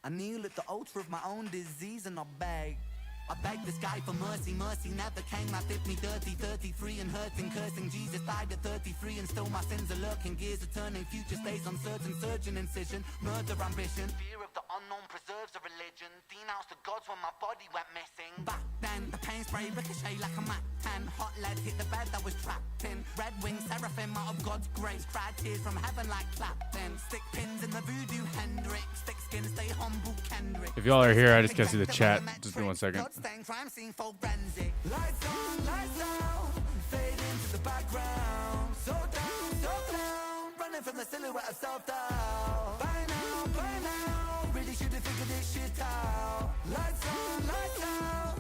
I kneel at the altar of my own disease and I beg this guy for mercy, mercy never came. I dipped me 33 and hurting, cursing. Jesus died at 33 and still my sins are lurking. Gears are turning, future stays uncertain. Surgeon incision, murder ambition. Fear of the unknown preserves a religion. Denounced the gods when my body went missing. Back then, the pain spray ricochet like a Mac 10. Hot lead hit the bed that was trapped in. Red wings, seraphim out of God's grace. Cried tears from heaven like Clapton. Stick pins in the voodoo Hendrix. Thick skin, stay humble Kendrick. If y'all are here, I just can't see the chat. Just give me 1 second. Crime scene forensic. Lights out, fade into the background. So down, running from the silhouette of self-doubt. By now, really should have figured this shit out. Lights out,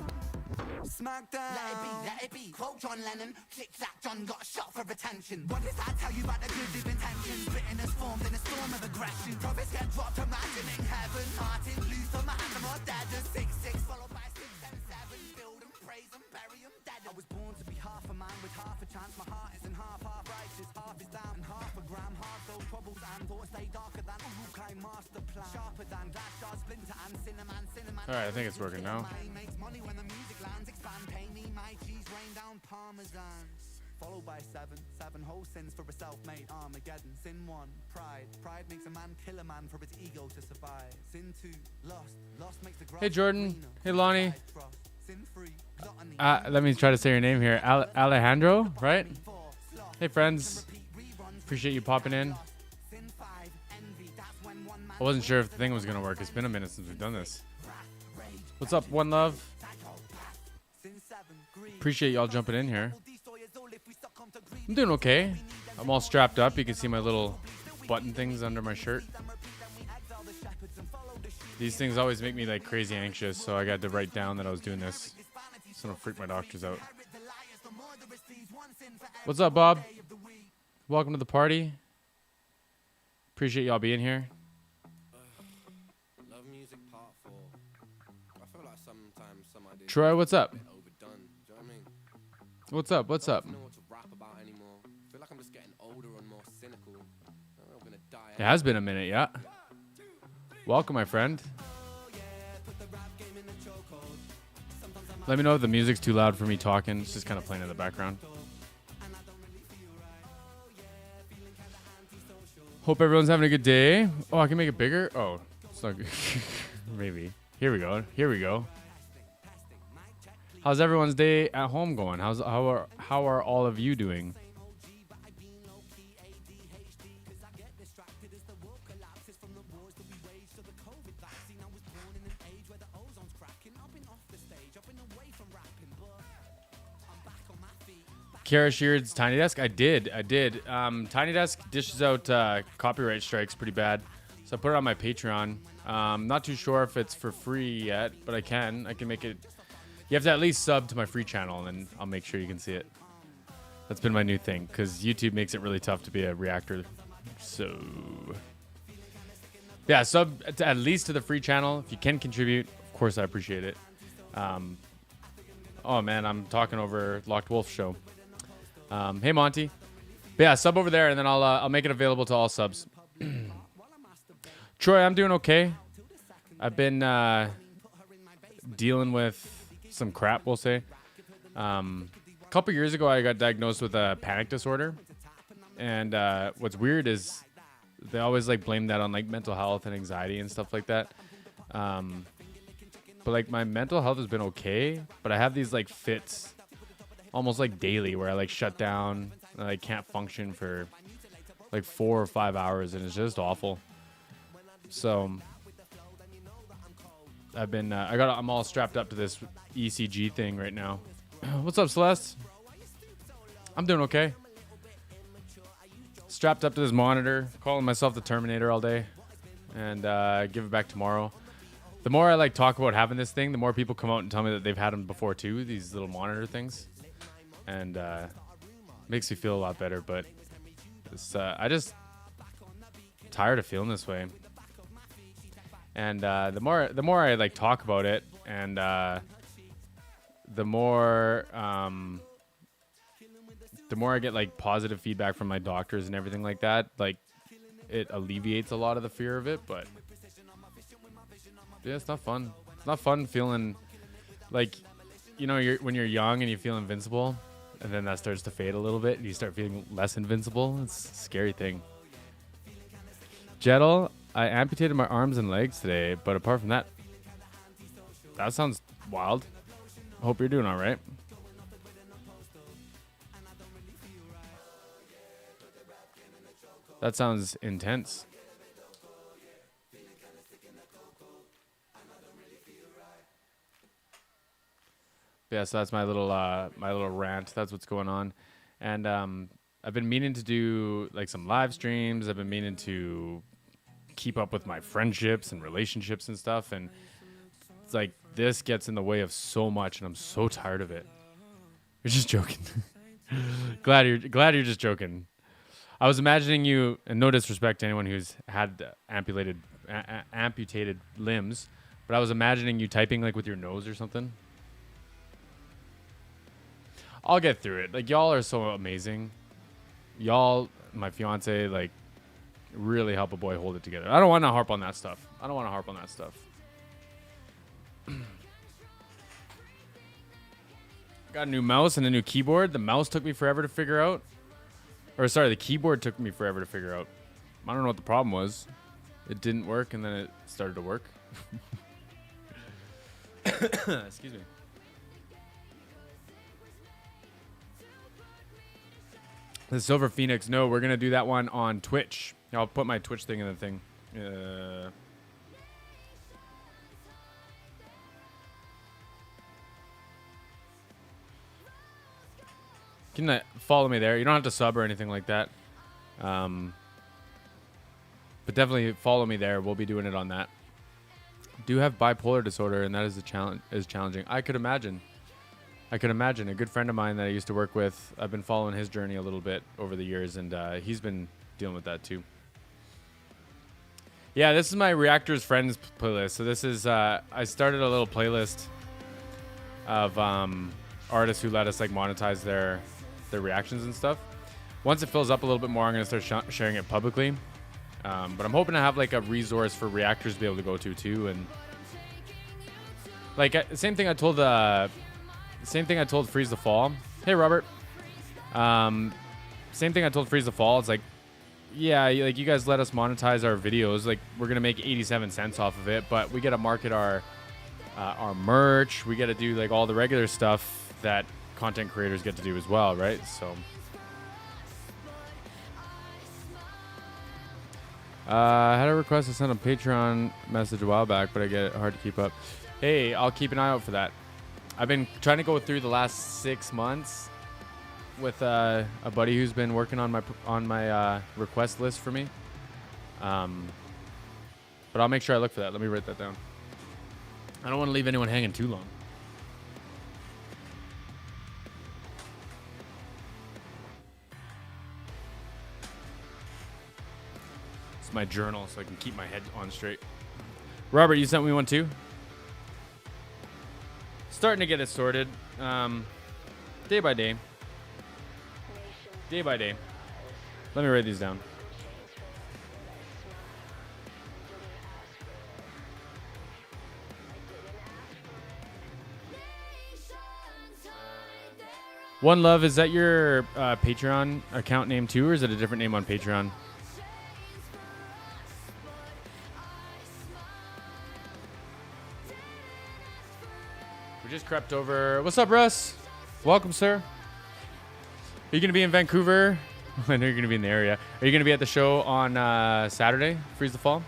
smack down. Let it be, quote John Lennon. Click-clack, John got shot for attention. What does that tell you about the good of intentions? Bitterness formed in a storm of aggression. Prophets get dropped, imagining heaven. Hearted, loose on my hand, more dead. 6-6 followed by 6 and 7. Build and praise and bury them dead. I was born to be half a man with half a chance. My heart isn't half righteous, half is down and half a gram. Heart though troubles and thoughts stay darker than a Rukai master plan. Sharper than glass shards, splinter and cinnamon. Alright, I think it's working now. Makes money when the music lands. Expand, pay me my cheese, rain down parmesan. Followed by seven whole sins for a self-made Armageddon. Sin 1, pride makes a man kill a man for his ego to survive. Sin 2, lost makes the grass. Hey Jordan, hey Lonnie. Sin 3, let me try to say your name here. Alejandro, right? Hey friends, appreciate you popping in. I wasn't sure if the thing was gonna work. It's been a minute since we've done this. What's up, One Love? Appreciate y'all jumping in here. I'm doing okay. I'm all strapped up. You can see my little button things under my shirt. These things always make me like crazy anxious, so I got to write down that I was doing this so I don't freak my doctors out. What's up, Bob? Welcome to the party. Appreciate y'all being here. Troy, what's up? What's up? What's up? It has been a minute, yeah. Welcome, my friend. Let me know if the music's too loud for me talking. It's just kind of playing in the background. Hope everyone's having a good day. Oh, I can make it bigger? Oh, it's not good. Maybe. Here we go. Here we go. How's everyone's day at home going? How are all of you doing? Kara Sheard's Tiny Desk? I did. Tiny Desk dishes out copyright strikes pretty bad. So I put it on my Patreon. Not too sure if it's for free yet, but I can make it. You have to at least sub to my free channel, and then I'll make sure you can see it. That's been my new thing, because YouTube makes it really tough to be a reactor. So, yeah, sub at least to the free channel. If you can contribute, of course, I appreciate it. Oh, man, I'm talking over Locked Wolf show. Hey, Monty. But yeah, sub over there, and then I'll make it available to all subs. Troy, I'm doing okay. I've been dealing with some crap, we'll say. A couple years ago, I got diagnosed with a panic disorder. And what's weird is they always like blame that on like mental health and anxiety and stuff like that. But like my mental health has been okay, but I have these like fits almost like daily where I like shut down and I like, can't function for like 4 or 5 hours, and it's just awful. So I'm all strapped up to this ECG thing right now. What's up, Celeste? I'm doing okay. Strapped up to this monitor, calling myself the Terminator all day, and give it back tomorrow. The more I like talk about having this thing, the more people come out and tell me that they've had them before too, these little monitor things, and makes me feel a lot better. But it's, I just tired of feeling this way. And the more I like talk about it, and the more I get like positive feedback from my doctors and everything like that, like it alleviates a lot of the fear of it. But Yeah, it's not fun. It's not fun feeling like, you know, when you're young and you feel invincible, and then that starts to fade a little bit, and you start feeling less invincible. It's a scary thing. Jettle, I amputated my arms and legs today, but apart from that, that sounds wild. Hope you're doing all right. That sounds intense. Yeah, so that's my little rant. That's what's going on, and I've been meaning to do like some live streams. I've been meaning to keep up with my friendships and relationships and stuff, and it's like this gets in the way of so much, and I'm so tired of it. You're just joking. glad you're just joking. I was imagining you, and no disrespect to anyone who's had amputated limbs, but I was imagining you typing like with your nose or something. I'll get through it. Like, y'all are so amazing. Y'all, my fiance, like, really help a boy hold it together. I don't want to harp on that stuff. Got a new mouse and a new keyboard. The mouse took me forever to figure out. Or, sorry, the keyboard took me forever to figure out. I don't know what the problem was. It didn't work, and then it started to work. Excuse me. The Silver Phoenix. No, we're going to do that one on Twitch. I'll put my Twitch thing in the thing. You can follow me there. You don't have to sub or anything like that. But definitely follow me there. We'll be doing it on that. Do have bipolar disorder, and that is challenging. I could imagine. A good friend of mine that I used to work with, I've been following his journey a little bit over the years, and he's been dealing with that too. Yeah, this is my Reactors Friends playlist. So this is, I started a little playlist of artists who let us like monetize their reactions and stuff. Once it fills up a little bit more, I'm going to start sharing it publicly. But I'm hoping to have like a resource for reactors to be able to go to too. And like, same thing I told Freeze the Fall. Hey, Robert. Same thing I told Freeze the Fall. It's like, yeah, like you guys let us monetize our videos. Like we're gonna make 87 cents off of it, but we gotta market our merch. We gotta do like all the regular stuff that content creators get to do as well, right? So, I had a request to send a Patreon message a while back, but I get it hard to keep up. Hey, I'll keep an eye out for that. I've been trying to go through the last 6 months with a buddy who's been working on my request list for me. But I'll make sure I look for that. Let me write that down. I don't want to leave anyone hanging too long. It's my journal so I can keep my head on straight. Robert, you sent me one too? Starting to get it sorted, day by day. Let me write these down. One Love, is that your Patreon account name too, or is it a different name on Patreon? We just crept over. What's up, Russ? Welcome, sir. Are you going to be in Vancouver? I know you're going to be in the area. Are you going to be at the show on Saturday, Freeze the Fall?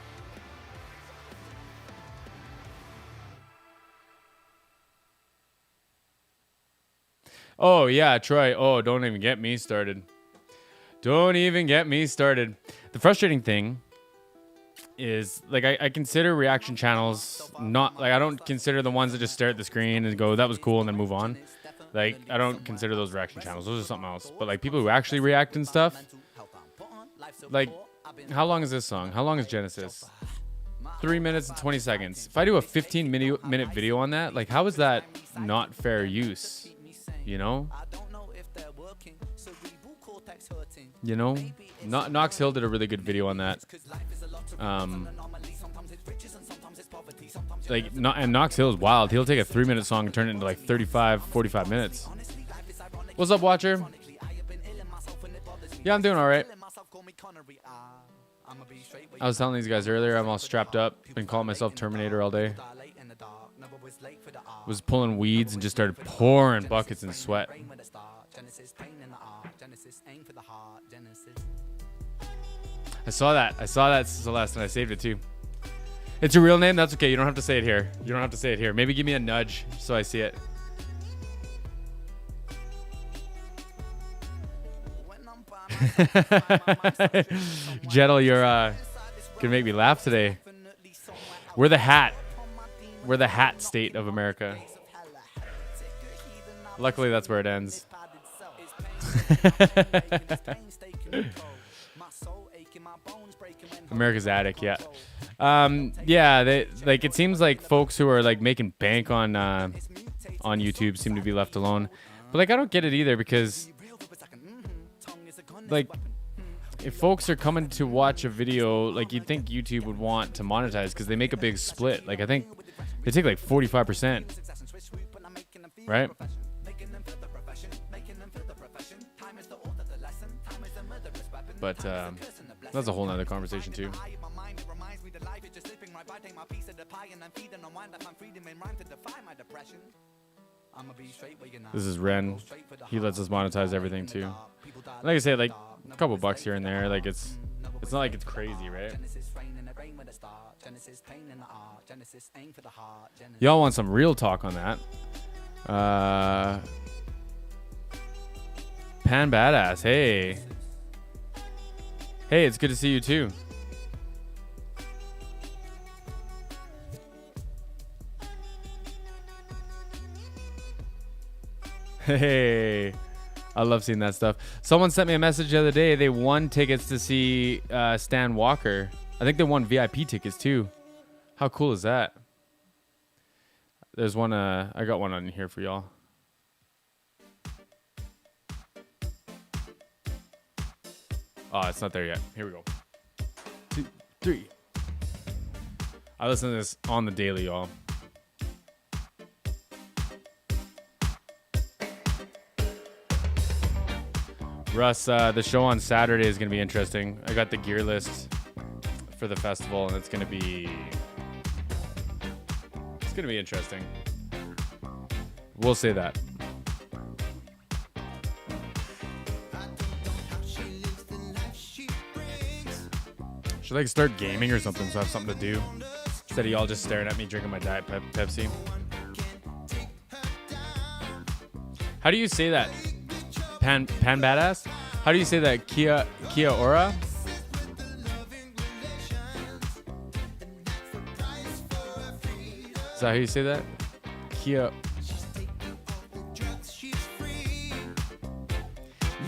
Oh, yeah, Troy. Oh, don't even get me started. The frustrating thing is, like, I consider reaction channels not, like, I don't consider the ones that just stare at the screen and go, that was cool, and then move on. Like, I don't consider those reaction channels. Those are something else. But, like, people who actually react and stuff, like, how long is this song? How long is Genesis? 3 minutes and 20 seconds. If I do a 15-minute video on that, like, how is that not fair use? You know? You know? Knox Hill did a really good video on that. And Knox Hill is wild. He'll take a 3-minute song and turn it into like 35, 45 minutes. What's up, Watcher? Yeah, I'm doing all right. I was telling these guys earlier, I'm all strapped up. Been calling myself Terminator all day. Was pulling weeds and just started pouring buckets in sweat. I saw that, Celeste, and I saved it too. It's your real name? That's okay. You don't have to say it here. You don't have to say it here. Maybe give me a nudge so I see it. Jettle, you're gonna make me laugh today. We're the hat. We're the hat state of America. Luckily, that's where it ends. America's Attic, yeah. Yeah, it seems like folks who are like making bank on YouTube seem to be left alone. But like I don't get it either, because like if folks are coming to watch a video, like you'd think YouTube would want to monetize because they make a big split. Like I think they take like 45%, right? But that's a whole nother conversation too. This is Ren. He lets us monetize everything too. Like I say, like a couple bucks here and there. Like it's not like it's crazy, right? Y'all want some real talk on that? Pan Badass, hey. Hey, it's good to see you too. Hey, I love seeing that stuff. Someone sent me a message the other day. They won tickets to see Stan Walker. I think they won VIP tickets too. How cool is that? There's one. I got one on here for y'all. Oh, it's not there yet. Here we go. 2, 3. I listen to this on the daily, y'all. Russ, the show on Saturday is going to be interesting. I got the gear list for the festival, and it's going to be interesting. We'll say that. Should I start gaming or something so I have something to do instead of y'all just staring at me drinking my Diet Pepsi? How do you say that? Pan Badass? How do you say that? Kia Ora? Is that how you say that? Kia.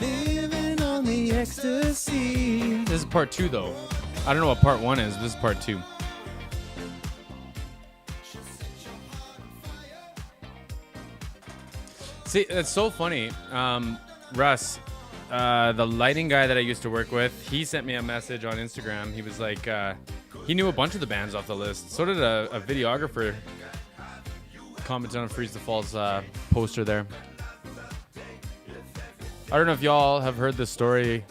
Living on the ecstasy. This is part 2 though. I don't know what part 1 is. This is part 2. See, it's so funny. Russ, the lighting guy that I used to work with, he sent me a message on Instagram. He was like, he knew a bunch of the bands off the list. So did a videographer. Commented on Freeze the Falls poster there. I don't know if y'all have heard this story.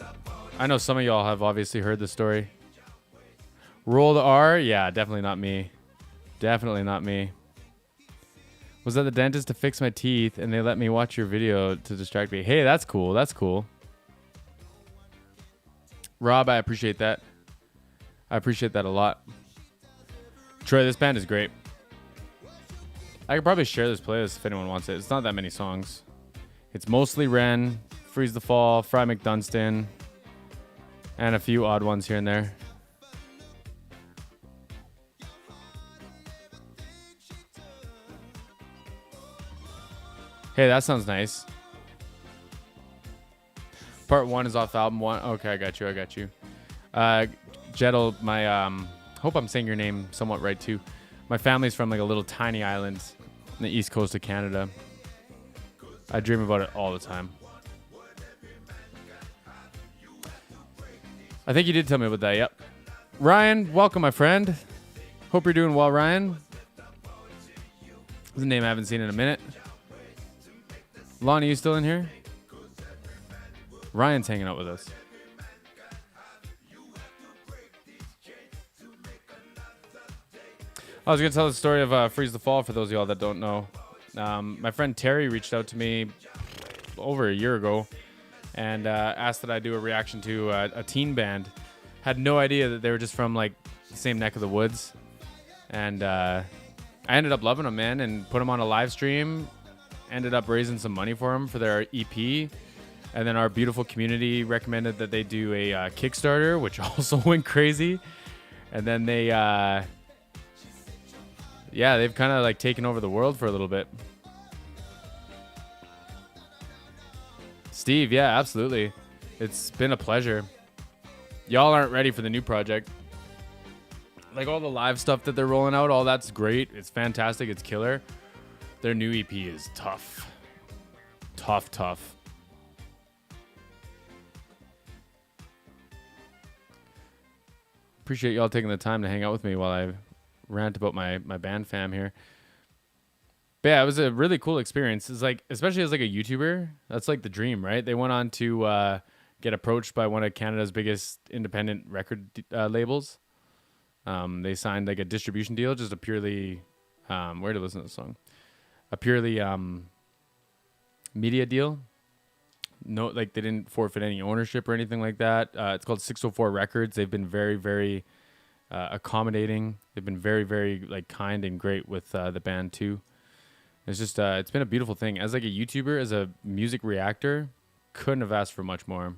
I know some of y'all have obviously heard this story. Roll the R? Yeah, definitely not me. Definitely not me. Was at the dentist to fix my teeth, and they let me watch your video to distract me. Hey, that's cool. That's cool. Rob, I appreciate that. I appreciate that a lot. Troy, this band is great. I could probably share this playlist if anyone wants it. It's not that many songs. It's mostly Ren, Freeze the Fall, Fry McDunstan, and a few odd ones here and there. Hey, that sounds nice. Part 1 is off album 1. Okay, I got you. Jettle, my hope I'm saying your name somewhat right too. My family's from like a little tiny island on the east coast of Canada. I dream about it all the time. I think you did tell me about that, yep. Ryan, welcome, my friend. Hope you're doing well, Ryan. This is a name I haven't seen in a minute. Lonnie, you still in here? Ryan's hanging out with us. I was going to tell the story of Freeze the Fall for those of y'all that don't know. My friend Terry reached out to me over a year ago and asked that I do a reaction to a teen band. Had no idea that they were just from like the same neck of the woods. And I ended up loving them, man, and put them on a live stream. Ended up raising some money for them for their EP. And then our beautiful community recommended that they do a Kickstarter, which also went crazy. And then they, they've kind of like taken over the world for a little bit. Steve, yeah, absolutely. It's been a pleasure. Y'all aren't ready for the new project. Like all the live stuff that they're rolling out, all that's great. It's fantastic. It's killer. Their new EP is tough. Tough. Appreciate y'all taking the time to hang out with me while I rant about my band fam here. But yeah, it was a really cool experience. It's like, especially as like a YouTuber, that's like the dream, right? They went on to get approached by one of Canada's biggest independent record labels. They signed like a distribution deal, just a purely where to listen to the song, a purely media deal. No, like they didn't forfeit any ownership or anything like that. It's called 604 Records. They've been very, very accommodating. They've been very, very like kind and great with the band too. It's just it's been a beautiful thing. As like a YouTuber, as a music reactor, couldn't have asked for much more.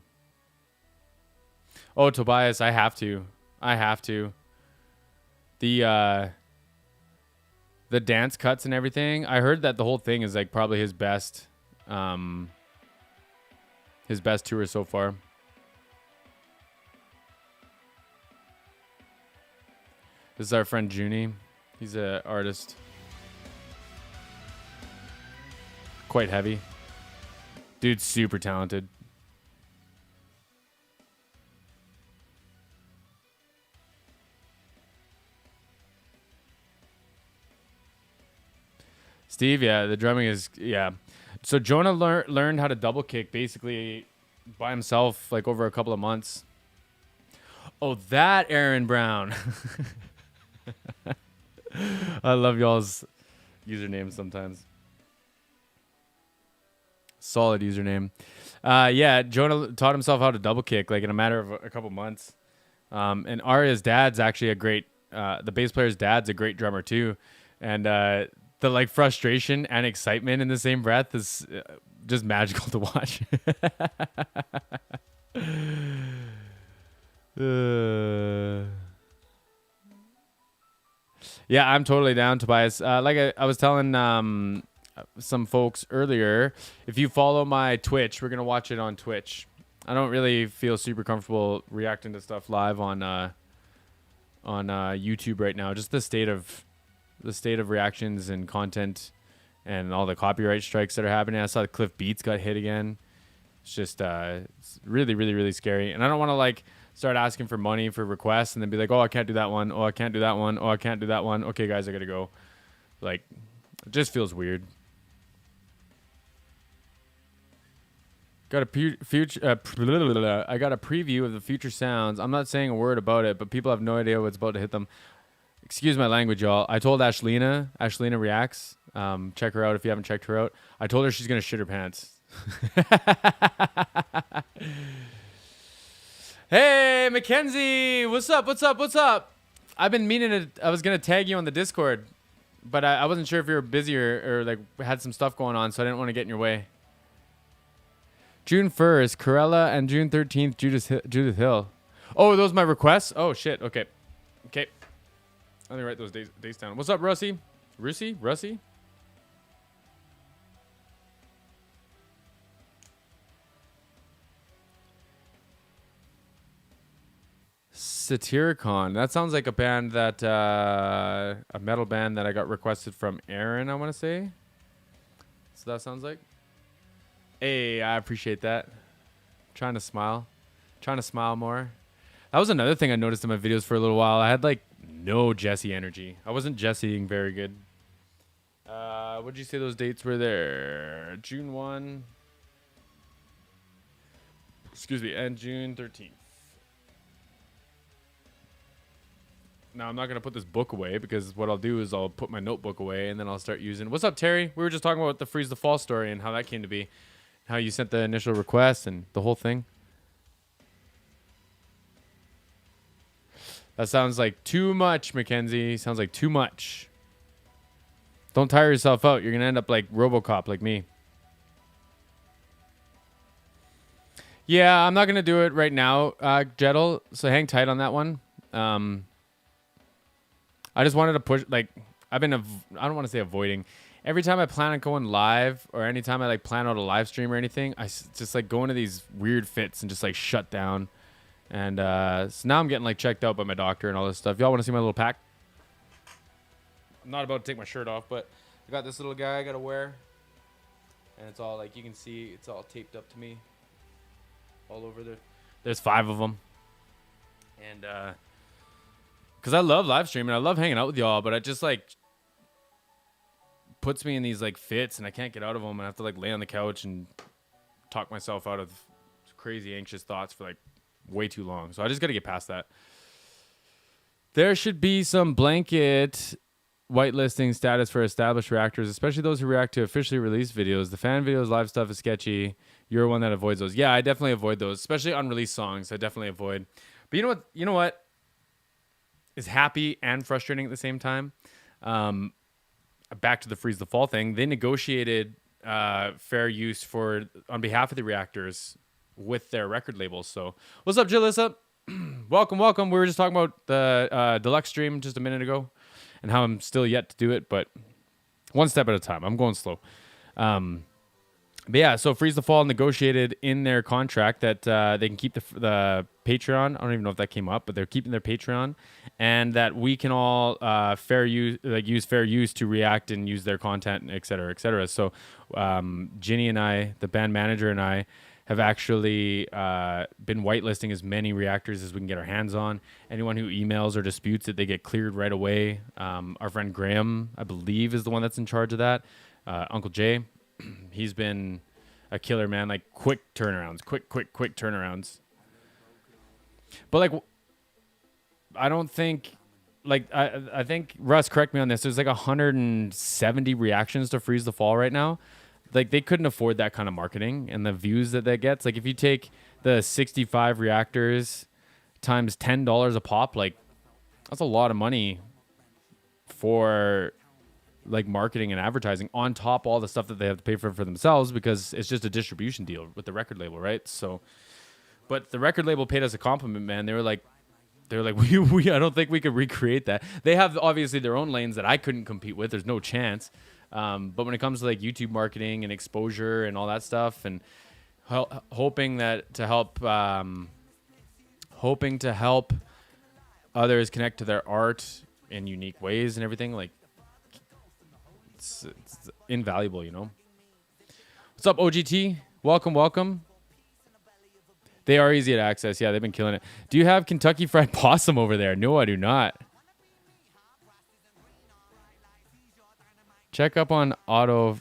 Oh, Tobias, I have to. The dance cuts and everything. I heard that the whole thing is like probably his best tour so far. This is our friend Junie. He's an artist. Quite heavy. Dude's super talented. Steve, yeah, the drumming is, yeah. So Jonah learned how to double kick basically by himself like over a couple of months. Oh, that Aaron Brown. I love y'all's usernames sometimes. Solid username. Yeah, Jonah taught himself how to double kick like in a matter of a couple months. And Arya's dad's actually a great, the bass player's dad's a great drummer too. And the like frustration and excitement in the same breath is just magical to watch. Yeah, I'm totally down, Tobias. Like I was telling some folks earlier, if you follow my Twitch, we're gonna watch it on Twitch. I don't really feel super comfortable reacting to stuff live on YouTube right now. Just the state of reactions and content and all the copyright strikes that are happening. I saw Cliff Beats got hit again. It's just it's really, really, really scary. And I don't want to like start asking for money for requests and then be like, oh, I can't do that one. Oh, I can't do that one. Oh, I can't do that one. Okay, guys, I gotta go. Like, it just feels weird. Got a future. I got a preview of the future sounds. I'm not saying a word about it, but people have no idea what's about to hit them. Excuse my language, y'all. I told Ashlina Reacts. Check her out if you haven't checked her out. I told her she's gonna shit her pants. Hey, Mackenzie, what's up? I've been meaning to. I was gonna tag you on the Discord, but I wasn't sure if you were busy or like had some stuff going on, so I didn't want to get in your way. June 1st, Corella, and June 13th, Judith Hill. Oh, are those my requests? Oh shit. Okay. Let me write those dates down. What's up, Russie? Russie? Satyricon. That sounds like a band that a metal band that I got requested from Aaron, I want to say. So that sounds like. Hey, I appreciate that. Trying to smile more. That was another thing I noticed in my videos for a little while. I had like no Jesse energy. I wasn't Jesseing very good. What'd you say those dates were there? June 1. Excuse me, and June 13th. Now, I'm not going to put this book away because what I'll do is I'll put my notebook away and then I'll start using... What's up, Terry? We were just talking about the Freeze the Fall story and how that came to be. How you sent the initial request and the whole thing. That sounds like too much, Mackenzie. Sounds like too much. Don't tire yourself out. You're going to end up like RoboCop, like me. Yeah, I'm not going to do it right now, Jettle. So hang tight on that one. I just wanted to push, like, I don't want to say avoiding. Every time I plan on going live or anytime I like plan out a live stream or anything, I just like go into these weird fits and just like shut down. And so now I'm getting like checked out by my doctor and all this stuff. Y'all want to see my little pack? I'm not about to take my shirt off, but I got this little guy I got to wear. And it's all like, you can see it's all taped up to me. All over there. There's 5 of them. And, because I love live streaming. I love hanging out with y'all, but it just like puts me in these like fits and I can't get out of them. And I have to like lay on the couch and talk myself out of crazy anxious thoughts for like way too long. So I just got to get past that. There should be some blanket whitelisting status for established reactors, especially those who react to officially released videos. The fan videos, live stuff is sketchy. You're one that avoids those. Yeah, I definitely avoid those, especially unreleased songs. I definitely avoid. But you know what? You know what is happy and frustrating at the same time? Back to the Freeze the Fall thing. They negotiated fair use on behalf of the reactors with their record labels. So what's up, Jalissa? welcome. We were just talking about the deluxe stream just a minute ago and how I'm still yet to do it, but one step at a time. I'm going slow. But yeah, so Freeze the Fall negotiated in their contract that they can keep the Patreon. I don't even know if that came up, but they're keeping their Patreon, and that we can all use fair use to react and use their content, et cetera, et cetera. So Ginny and I, the band manager, and I have actually been whitelisting as many reactors as we can get our hands on. Anyone who emails or disputes it, they get cleared right away. Our friend Graham, I believe, is the one that's in charge of that. Uncle Jay. He's been a killer, man. Like quick turnarounds. But like, I don't think, like, I think, Russ, correct me on this. There's like 170 reactions to Freeze the Fall right now. Like they couldn't afford that kind of marketing and the views that gets. Like if you take the 65 reactors times $10 a pop, like that's a lot of money for like marketing and advertising on top of all the stuff that they have to pay for themselves, because it's just a distribution deal with the record label, right? So, but the record label paid us a compliment, man. They were like, we I don't think we could recreate that. They have obviously their own lanes that I couldn't compete with. There's no chance. But when it comes to like YouTube marketing and exposure and all that stuff, and hoping to help others connect to their art in unique ways and everything, like, it's invaluable, you know. What's up, OGT? Welcome. They are easy to access. Yeah, they've been killing it. Do you have Kentucky Fried Possum over there? No, I do not. Check up on Figgy.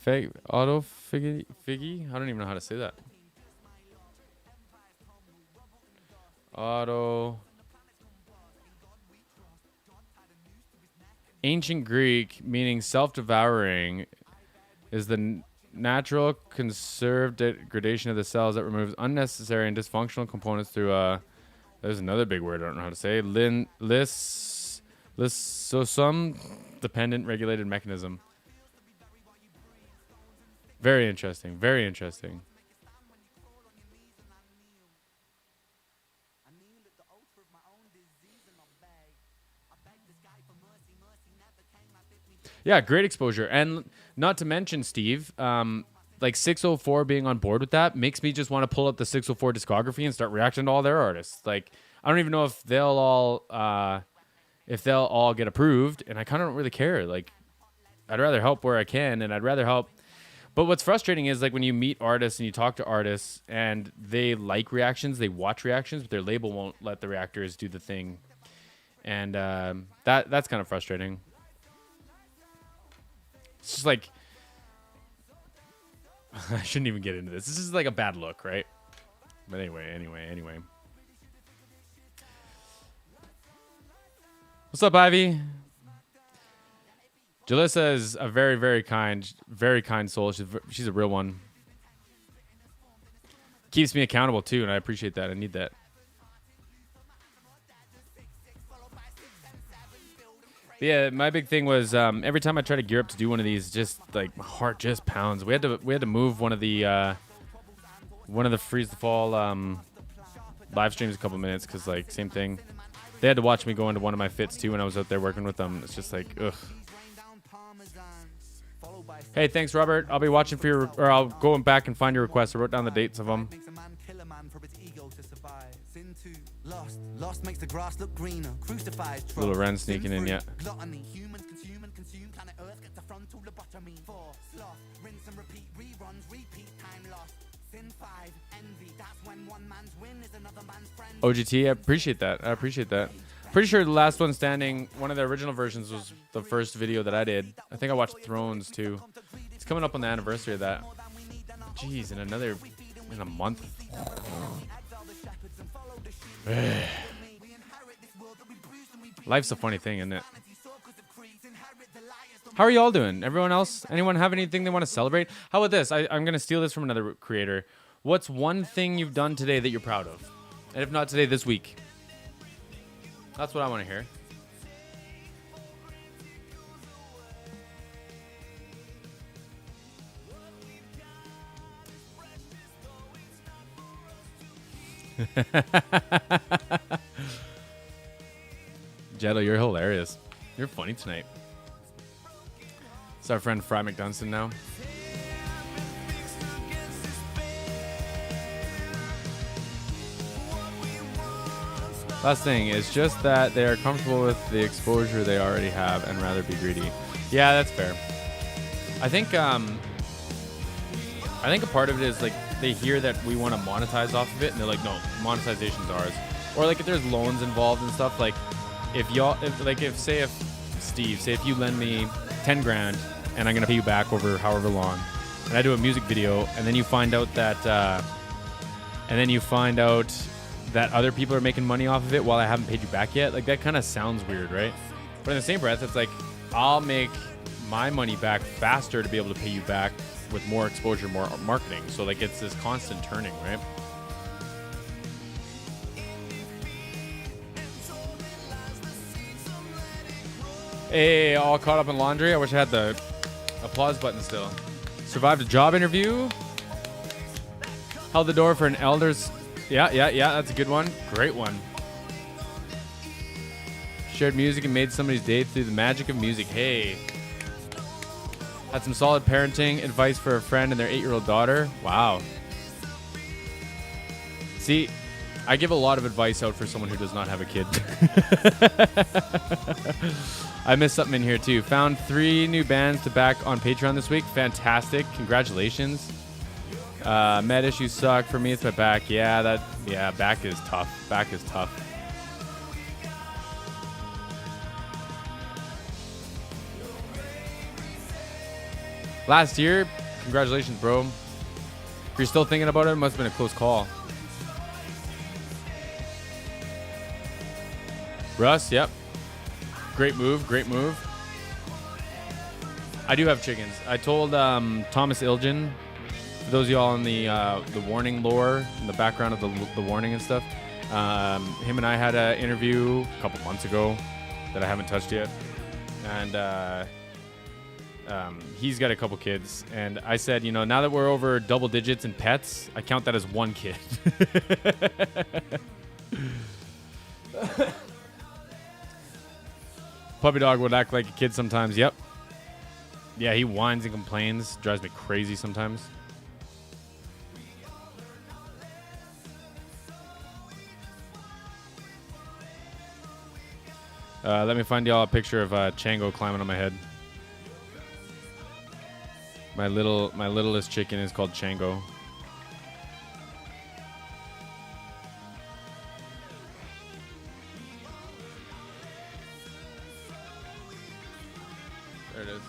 I don't even know how to say that. Ancient Greek, meaning self-devouring, is the natural conserved degradation of the cells that removes unnecessary and dysfunctional components through there's another big word I don't know how to say. Lysosome dependent regulated mechanism. Very interesting. Yeah, great exposure. And not to mention, Steve, like 604 being on board with that makes me just want to pull up the 604 discography and start reacting to all their artists. Like, I don't even know if they'll all get approved, and I kind of don't really care. Like, I'd rather help where I can, and I'd rather help. But what's frustrating is like when you meet artists and you talk to artists and they like reactions, they watch reactions, but their label won't let the reactors do the thing, and that's kind of frustrating. It's just like I shouldn't even get into this. This is like a bad look, right? But anyway. What's up, Ivy? Jalissa is a very kind soul. She's a real one. Keeps me accountable too, and I appreciate that. I need that. Yeah, my big thing was every time I try to gear up to do one of these, just like my heart just pounds. We had to move one of the Freeze the Fall live streams a couple minutes because like same thing. They had to watch me go into one of my fits too when I was out there working with them. It's just like ugh. Hey, thanks, Robert. I'll be watching for your, or I'll go back and find your requests. I wrote down the dates of them. Little Ren sneaking in yet. OGT, I appreciate that. Pretty sure the last one standing, one of the original versions was the first video that I did. I think I watched Thrones too. It's coming up on the anniversary of that. Jeez, in a month. Life's a funny thing, isn't it? How are you all doing? Everyone else? Anyone have anything they want to celebrate? How about this? I'm going to steal this from another creator. What's one thing you've done today that you're proud of? And if not today, this week. That's what I want to hear. Jetto, you're hilarious. You're funny tonight. It's our friend Fry McDunston now. Last thing is just that they are comfortable with the exposure they already have and rather be greedy. Yeah, that's fair. I think a part of it is like they hear that we want to monetize off of it, and they're like, no, monetization's ours. Or like if there's loans involved and stuff, like if you lend me 10 grand and I'm gonna pay you back over however long, and I do a music video, and then you find out that other people are making money off of it while I haven't paid you back yet. Like that kind of sounds weird, right? But in the same breath, it's like I'll make my money back faster to be able to pay you back with more exposure, more marketing. So like it's this constant turning, right? Hey, all caught up in laundry. I wish I had the applause button still. Survived a job interview. Held the door for an elders. Yeah, that's a good one. Great one. Shared music and made somebody's day through the magic of music. Hey. Had some solid parenting advice for a friend and their 8-year-old daughter. Wow. See, I give a lot of advice out for someone who does not have a kid. I missed something in here too. Found 3 new bands to back on Patreon this week. Fantastic. Congratulations. Med issues suck. For me, it's my back. Back is tough. Last year, congratulations, bro. If you're still thinking about it, it must have been a close call. Russ, yep. Great move. I do have chickens. I told Thomas Ilgen, for those of y'all in the warning lore, in the background of the warning and stuff, him and I had an interview a couple months ago that I haven't touched yet. And he's got a couple kids. And I said, now that we're over double digits in pets, I count that as one kid. Puppy dog would act like a kid sometimes. Yep. Yeah, he whines and complains. Drives me crazy sometimes. Let me find y'all a picture of Chango climbing on my head. My littlest chicken is called Chango. There it is.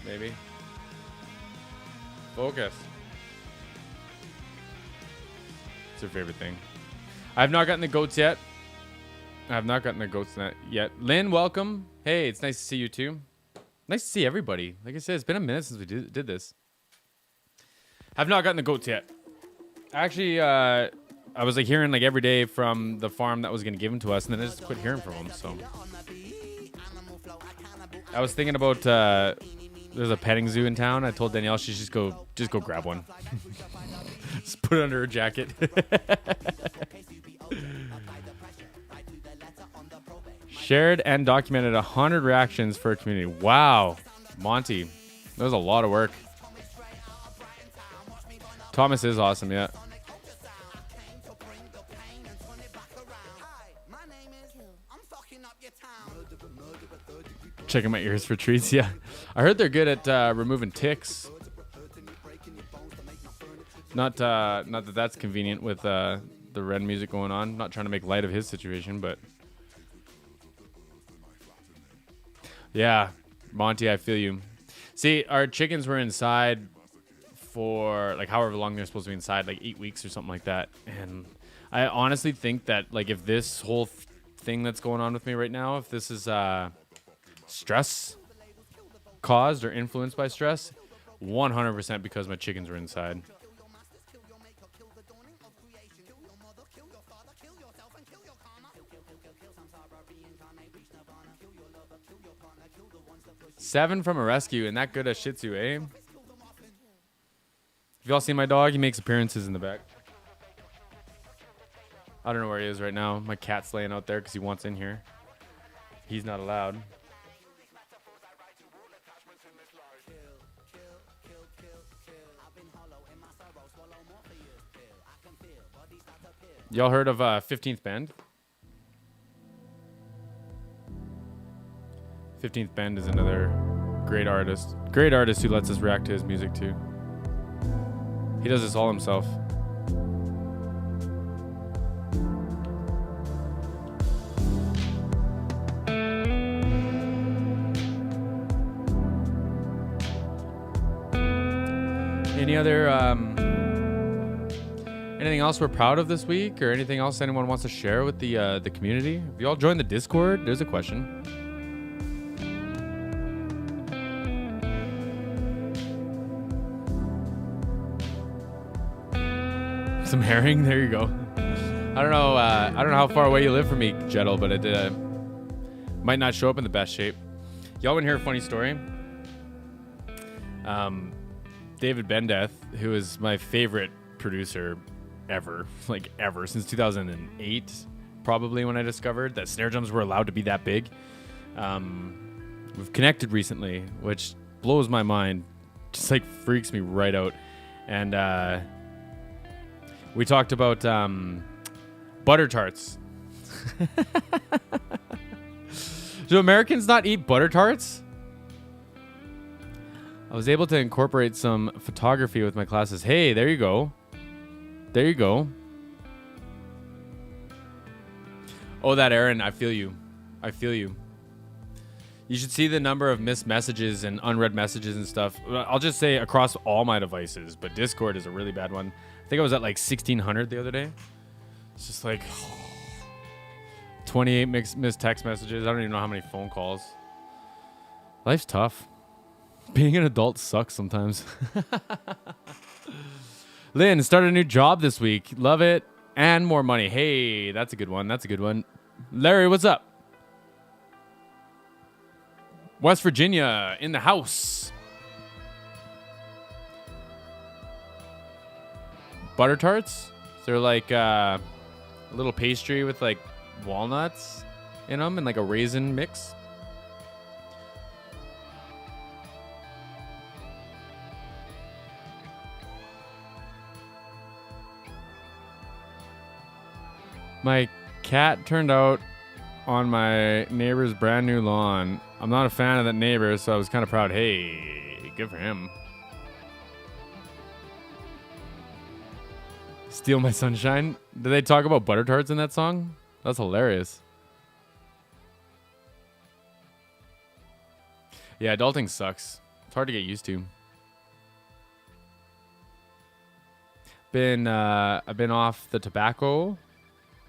Maybe. Focus. It's her favorite thing. I have not gotten the goats yet. Yet. Lynn, welcome. Hey, it's nice to see you too. Nice to see everybody. Like I said, it's been a minute since we did this. Have not gotten the goats yet. Actually, I was like hearing like every day from the farm that was gonna give them to us, and then I just quit hearing from them. So I was thinking about there's a petting zoo in town. I told Danielle she should just go grab one. Just put it under her jacket. Shared and documented 100 reactions for a community. Wow. Monty. That was a lot of work. Thomas is awesome, yeah. Checking my ears for treats, yeah. I heard they're good at removing ticks. Not that that's convenient with the Ren music going on. Not trying to make light of his situation, but... Yeah, Monty, I feel you. See, our chickens were inside for like however long they're supposed to be inside, like 8 weeks or something like that. And I honestly think that like if this whole thing that's going on with me right now, if this is stress caused or influenced by stress, 100% because my chickens were inside. Seven from a rescue, and that good a Shih Tzu, eh? Have y'all seen my dog? He makes appearances in the back. I don't know where he is right now. My cat's laying out there because he wants in here. He's not allowed. Y'all heard of 15th Bend? 15th Bend is another great artist. Great artist who lets us react to his music too. He does this all himself. Any other anything else we're proud of this week, or anything else anyone wants to share with the community? Have you all joined the Discord? There's a question. Some herring. There you go. I don't know how far away you live from me, Jettle, but it might not show up in the best shape. Y'all want to hear a funny story? David Bendeth, who is my favorite producer ever, like ever, since 2008, probably when I discovered that snare drums were allowed to be that big. We've connected recently, which blows my mind, just like freaks me right out. And we talked about butter tarts. Do Americans not eat butter tarts? I was able to incorporate some photography with my classes. Hey, there you go. There you go. Oh, that Aaron, I feel you. I feel you. You should see the number of missed messages and unread messages and stuff. I'll just say across all my devices, but Discord is a really bad one. I think I was at like 1,600 the other day. It's just like 28 missed text messages. I don't even know how many phone calls. Life's tough. Being an adult sucks sometimes. Lynn, started a new job this week. Love it. And more money. Hey, that's a good one. That's a good one. Larry, what's up? West Virginia in the house. Butter tarts? They're like a little pastry with like walnuts in them and like a raisin mix. My cat turned out on my neighbor's brand new lawn. I'm not a fan of that neighbor, so I was kind of proud. Hey, good for him. Steal My Sunshine. Did they talk about butter tarts in that song? That's hilarious. Yeah, adulting sucks. It's hard to get used to. I've been off the tobacco.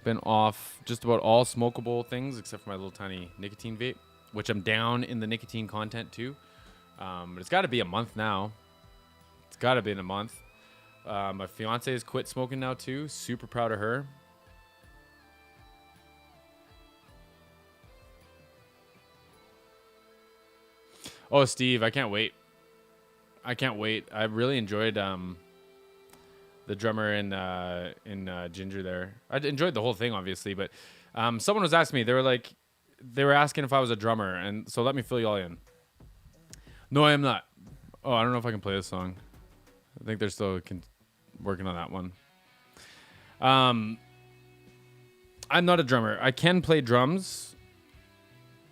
Been off just about all smokable things except for my little tiny nicotine vape, which I'm down in the nicotine content too. But it's got to be a month now. It's got to be in a month. My fiance has quit smoking now too. Super proud of her. Oh, Steve, I can't wait. I can't wait. I really enjoyed the drummer in Ginger there. I enjoyed the whole thing, obviously, but someone was asking me. They were asking if I was a drummer, and so let me fill you all in. No, I am not. Oh, I don't know if I can play this song. I think they're still working on that one. I'm not a drummer. I can play drums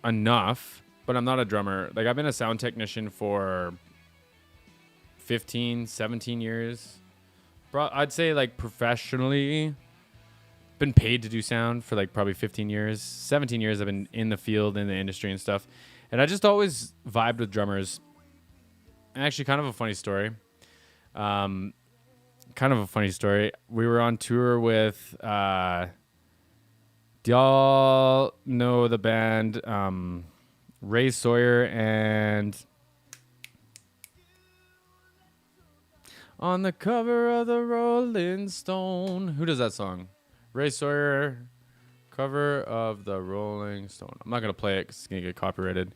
enough, but I'm not a drummer. Like, I've been a sound technician for 15, 17 years. I'd say, like, professionally, been paid to do sound for, like, probably 15 years. 17 years I've been in the field, in the industry and stuff. And I just always vibed with drummers. And actually, kind of a funny story. We were on tour with, do y'all know the band Ray Sawyer and On the Cover of the Rolling Stone? Who does that song? Ray Sawyer, cover of the Rolling Stone. I'm not going to play it because it's going to get copyrighted.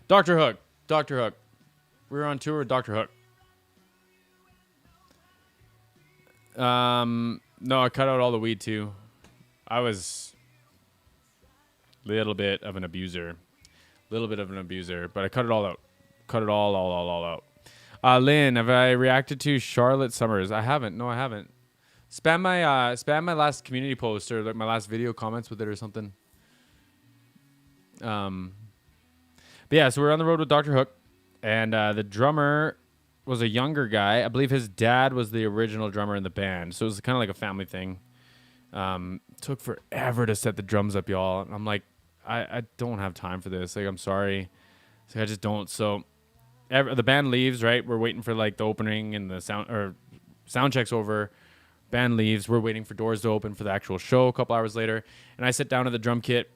Dr. Hook. We were on tour with Dr. Hook. No, I cut out all the weed too. I was a little bit of an abuser, but I cut it all out. Cut it all out. Lynn, have I reacted to Charlotte Summers? I haven't. No, I haven't. Spam my last community post or like my last video comments with it or something. But yeah, so we're on the road with Dr. Hook, and the drummer was a younger guy. I believe his dad was the original drummer in the band, so it was kind of like a family thing. Took forever to set the drums up, y'all. And I'm like, I don't have time for this. Like, I'm sorry. So I just don't. So the band leaves, right? We're waiting for like the opening and the sound check's over. Band leaves. We're waiting for doors to open for the actual show a couple hours later. And I sit down at the drum kit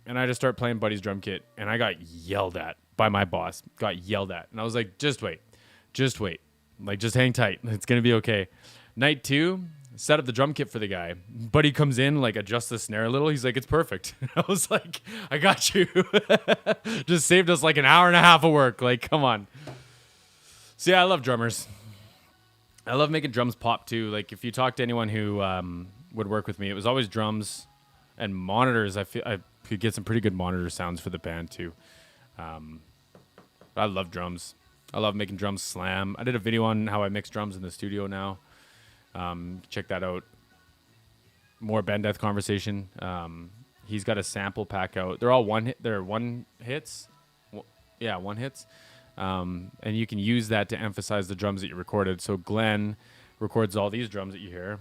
and I just start playing Buddy's drum kit. And I got yelled at by my boss. And I was like, just wait. Like, just hang tight. It's going to be okay. Night 2, set up the drum kit for the guy. Buddy comes in, like, adjusts the snare a little. He's like, it's perfect. I was like, I got you. Just saved us like an hour and a half of work. Like, come on. So yeah, I love drummers. I love making drums pop too. Like, if you talk to anyone who would work with me, it was always drums and monitors. I feel I could get some pretty good monitor sounds for the band too. But I love drums. I love making drums slam. I did a video on how I mix drums in the studio now. Check that out. More Ben Death conversation. He's got a sample pack out. They're all one hit. They're one hits. One hits. And you can use that to emphasize the drums that you recorded. So Glenn records all these drums that you hear.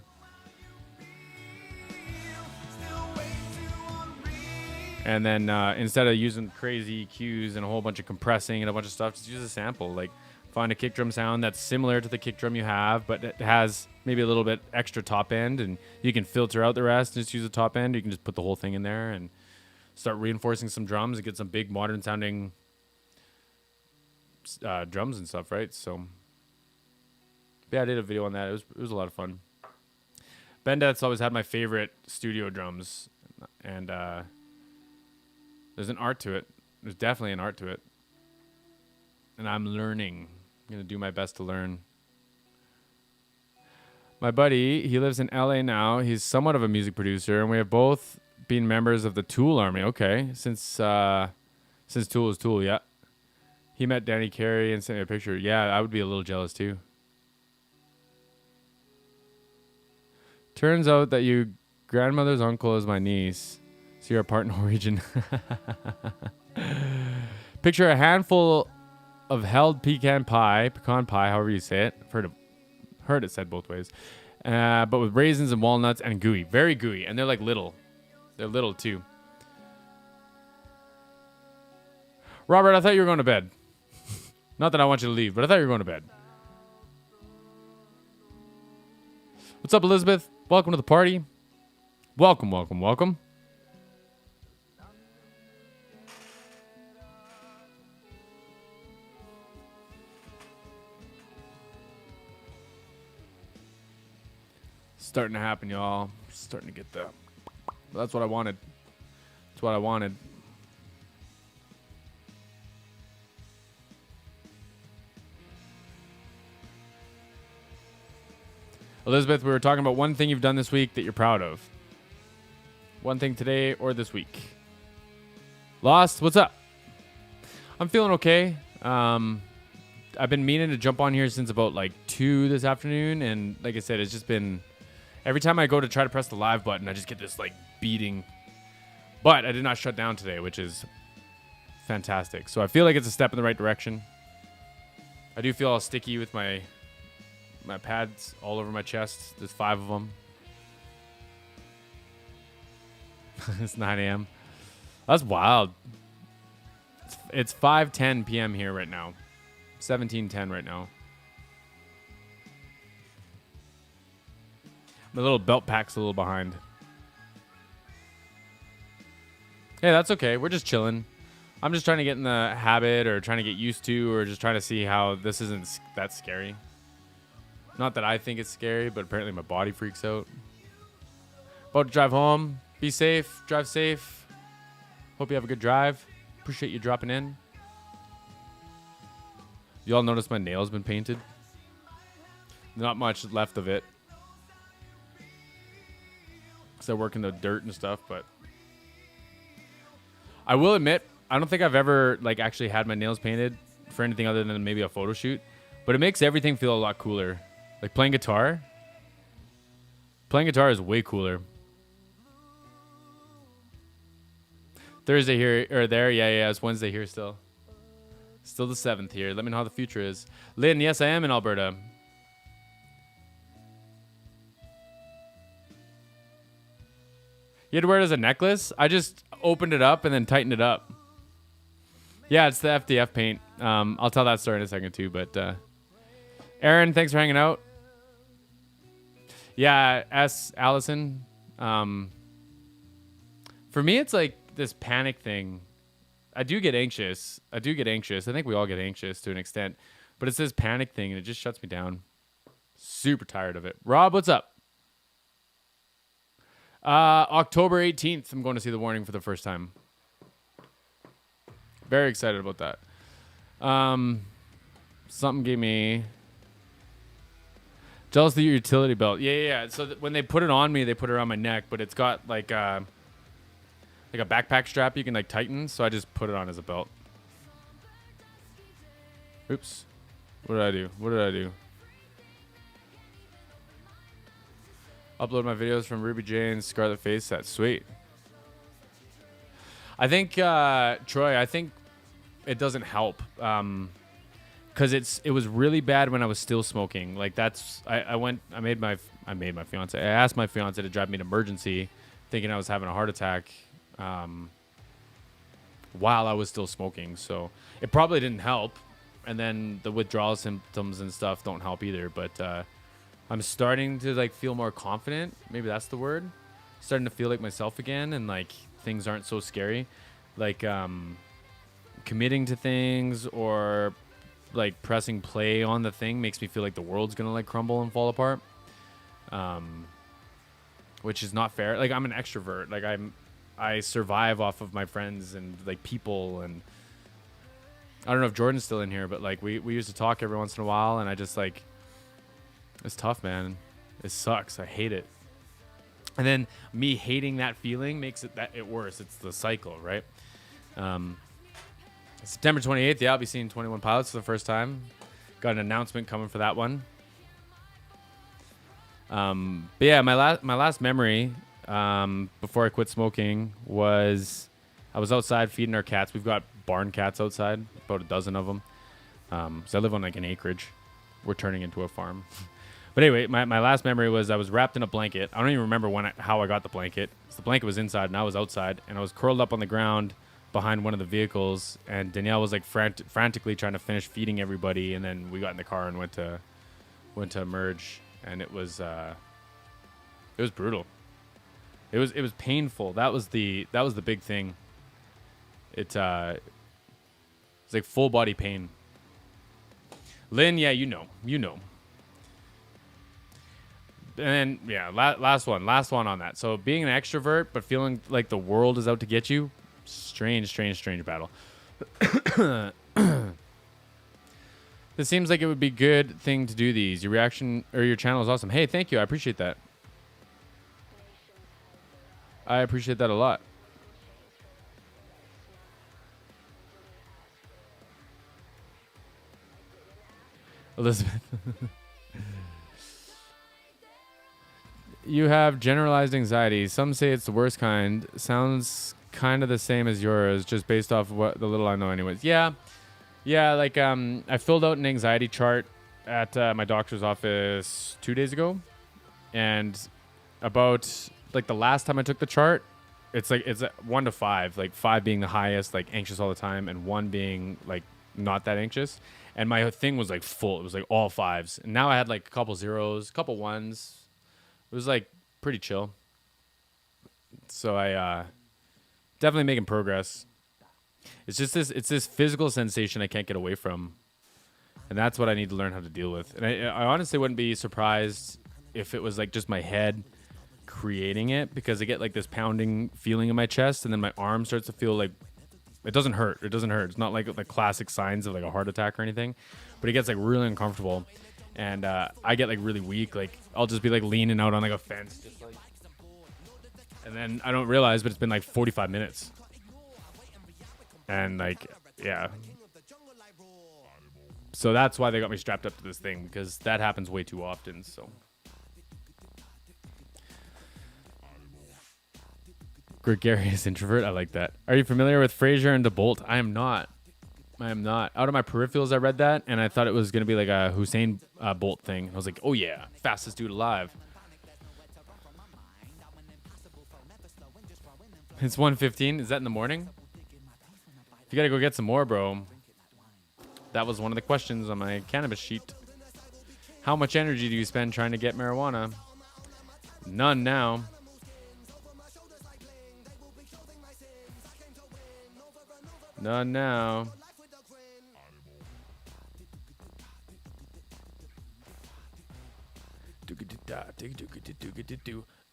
And then instead of using crazy EQs and a whole bunch of compressing and a bunch of stuff, just use a sample. Like, find a kick drum sound that's similar to the kick drum you have, but it has maybe a little bit extra top end, and you can filter out the rest and just use the top end. You can just put the whole thing in there and start reinforcing some drums and get some big modern sounding drums and stuff, right? So yeah, I did a video on that. It was a lot of fun. Ben Death's always had my favorite studio drums, and there's an art to it. There's definitely an art to it. And I'm learning. I'm going to do my best to learn. My buddy, he lives in LA now. He's somewhat of a music producer, and we have both been members of the Tool Army. Okay. Since Tool was Tool, yeah. He met Danny Carey and sent me a picture. Yeah, I would be a little jealous too. Turns out that your grandmother's uncle is my niece. So you're a part Norwegian. Picture a handful of held pecan pie, however you say it. I've heard it said both ways. but with raisins and walnuts and gooey. Very gooey. And they're like little. They're little too. Robert, I thought you were going to bed. Not that I want you to leave, but I thought you were going to bed. What's up, Elizabeth? Welcome to the party. Welcome, welcome, welcome. Starting to happen, y'all. Starting to get that. That's what I wanted. That's what I wanted. Elizabeth, we were talking about one thing you've done this week that you're proud of. One thing today or this week. Lost, what's up? I'm feeling okay. I've been meaning to jump on here since about like 2 this afternoon. And like I said, it's just been... Every time I go to try to press the live button, I just get this like beating. But I did not shut down today, which is fantastic. So I feel like it's a step in the right direction. I do feel all sticky with my pads all over my chest. There's 5 of them. It's 9 a.m. That's wild. It's 5:10 p.m. here right now. 17:10 right now. My little belt pack's a little behind. Hey, that's okay. We're just chilling. I'm just trying to get in the habit or trying to get used to or just trying to see how this isn't that scary. Not that I think it's scary, but apparently my body freaks out. About to drive home. Be safe. Drive safe. Hope you have a good drive. Appreciate you dropping in. You all notice my nails been painted? Not much left of it. Because I work in the dirt and stuff, but... I will admit, I don't think I've ever like actually had my nails painted for anything other than maybe a photo shoot. But it makes everything feel a lot cooler. Like playing guitar. Playing guitar is way cooler. Thursday here or there. Yeah, it's Wednesday here still. Still the 7th here. Let me know how the future is. Lynn, yes, I am in Alberta. You had to wear it as a necklace? I just opened it up and then tightened it up. Yeah, it's the FDF paint. I'll tell that story in a second too, but Aaron, thanks for hanging out. Yeah, Allison. For me, it's like this panic thing. I do get anxious. I think we all get anxious to an extent, but it's this panic thing and it just shuts me down. Super tired of it. Rob, what's up? October 18th, I'm going to see The Warning for the first time. Very excited about that. Something gave me jealous of your utility belt. Yeah. So when they put it on me, they put it around my neck, but it's got like a backpack strap you can like tighten. So I just put it on as a belt. Oops. What did I do? Upload my videos from Ruby J and Scarlet Face. That's sweet. I think, Troy, it doesn't help. Cause it was really bad when I was still smoking. Like I made my fiance. I asked my fiance to drive me to emergency thinking I was having a heart attack, while I was still smoking. So it probably didn't help. And then the withdrawal symptoms and stuff don't help either. But, I'm starting to like feel more confident. Maybe that's the word. Starting to feel like myself again, and like things aren't so scary. Like committing to things or like pressing play on the thing makes me feel like the world's gonna like crumble and fall apart. Which is not fair. Like I'm an extrovert. Like I survive off of my friends and like people, and I don't know if Jordan's still in here, but like we used to talk every once in a while, and I just like. It's tough, man. It sucks. I hate it. And then me hating that feeling makes it worse. It's the cycle, right? September 28th, yeah, I'll be seeing 21 Pilots for the first time. Got an announcement coming for that one. But yeah, my last memory before I quit smoking was I was outside feeding our cats. We've got barn cats outside, about a dozen of them. So I live on like an acreage. We're turning into a farm. But anyway, my last memory was I was wrapped in a blanket. I don't even remember how I got the blanket. The blanket was inside and I was outside, and I was curled up on the ground behind one of the vehicles, and Danielle was like frantically trying to finish feeding everybody, and then we got in the car and went to emerge, and it was brutal. It was painful. That was the big thing. It's like full body pain. Lynn, yeah, you know. And yeah, last one on that. So being an extrovert but feeling like the world is out to get you, strange battle. It seems like it would be a good thing to do these. Your reaction or your channel is awesome. Hey, thank you. I appreciate that. I appreciate that a lot. Elizabeth. You have generalized anxiety. Some say it's the worst kind. Sounds kind of the same as yours, just based off what the little I know anyways. Yeah. Like I filled out an anxiety chart at my doctor's office 2 days ago. And about like the last time I took the chart, it's 1 to 5, like 5 being the highest, like anxious all the time, and 1 being like not that anxious. And my thing was like full. It was like all 5s. And now I had like a couple 0s, a couple 1s. It was like pretty chill. So I definitely making progress. It's just this physical sensation I can't get away from. And that's what I need to learn how to deal with. And I honestly wouldn't be surprised if it was like just my head creating it, because I get like this pounding feeling in my chest, and then my arm starts to feel like it doesn't hurt. It's not like the classic signs of like a heart attack or anything, but it gets like really uncomfortable. And I get like really weak. Like I'll just be like leaning out on like a fence, just like, and then I don't realize, but it's been like 45 minutes. And like, yeah. So that's why they got me strapped up to this thing, because that happens way too often. So. Gregarious introvert. I like that. Are you familiar with Fraser and DeBolt? I am not. Out of my peripherals, I read that, and I thought it was going to be like a Hussein Bolt thing. I was like, oh yeah, fastest dude alive. It's 1:15. Is that in the morning? You got to go get some more, bro. That was one of the questions on my cannabis sheet. How much energy do you spend trying to get marijuana? None now. None now.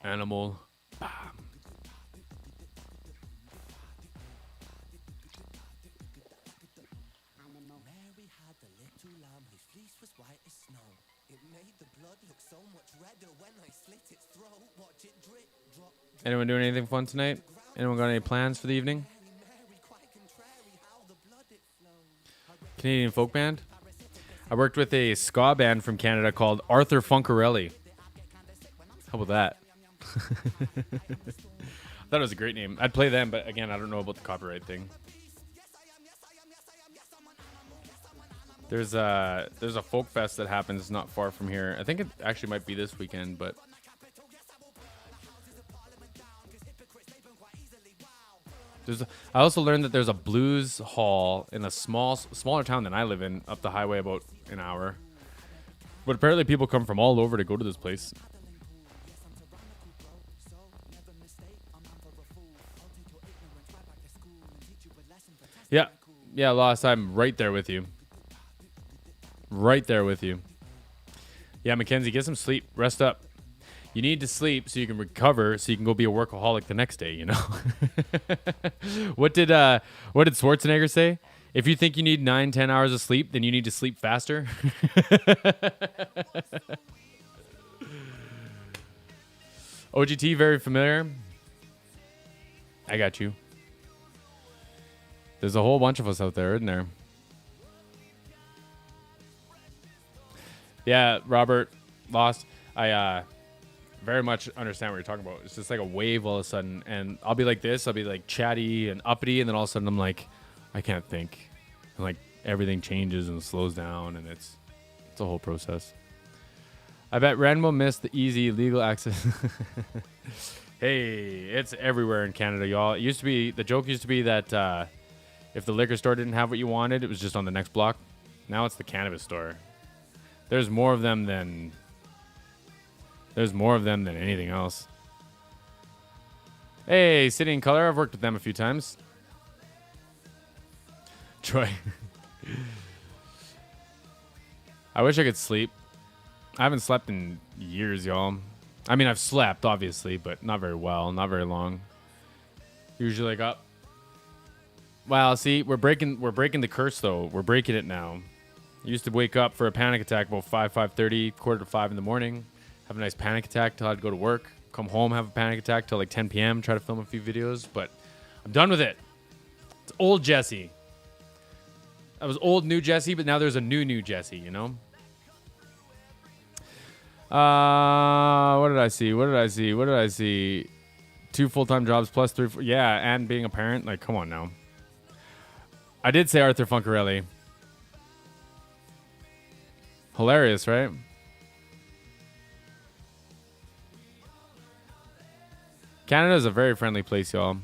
Animal. Bam. Mary had a little lamb whose fleece was white as snow. It made the blood look so much redder when I slit its throat. Watch it drip, drop. Anyone doing anything fun tonight? Anyone got any plans for the evening? Canadian folk band. I worked with a ska band from Canada called Arthur Funkarelli. How about that? I thought it was a great name. I'd play them, but again, I don't know about the copyright thing. There's a folk fest that happens not far from here. I think it actually might be this weekend, but I also learned that there's a blues hall in a smaller town than I live in, up the highway about an hour. But apparently people come from all over to go to this place. Yeah, Lost, I'm right there with you. Yeah, Mackenzie, get some sleep. Rest up. You need to sleep so you can recover, so you can go be a workaholic the next day, you know? What did Schwarzenegger say? If you think you need 9-10 hours of sleep, then you need to sleep faster. OGT, very familiar. I got you. There's a whole bunch of us out there, isn't there? Yeah, Robert, Lost. I very much understand what you're talking about. It's just like a wave all of a sudden, and I'll be like this. I'll be like chatty and uppity, and then all of a sudden I'm like, I can't think. And like everything changes and slows down, and it's a whole process. I bet Ren will miss the easy legal access. Hey, it's everywhere in Canada, y'all. It used to be, the joke used to be that if the liquor store didn't have what you wanted, it was just on the next block. Now it's the cannabis store. There's more of them than anything else. Hey, City in Color. I've worked with them a few times. Troy. I wish I could sleep. I haven't slept in years, y'all. I mean, I've slept, obviously, but not very well, not very long. Usually like up. Wow, see, we're breaking the curse, though. We're breaking it now. I used to wake up for a panic attack about 5:30, 4:45 in the morning. Have a nice panic attack till I'd go to work. Come home, have a panic attack till like 10 p.m. Try to film a few videos, but I'm done with it. It's old Jesse. I was old new Jesse, but now there's a new Jesse, you know? What did I see? 2 full-time jobs plus 3. Yeah, and being a parent. Like, come on now. I did say Arthur Funcarelli. Hilarious, right? Canada is a very friendly place, y'all.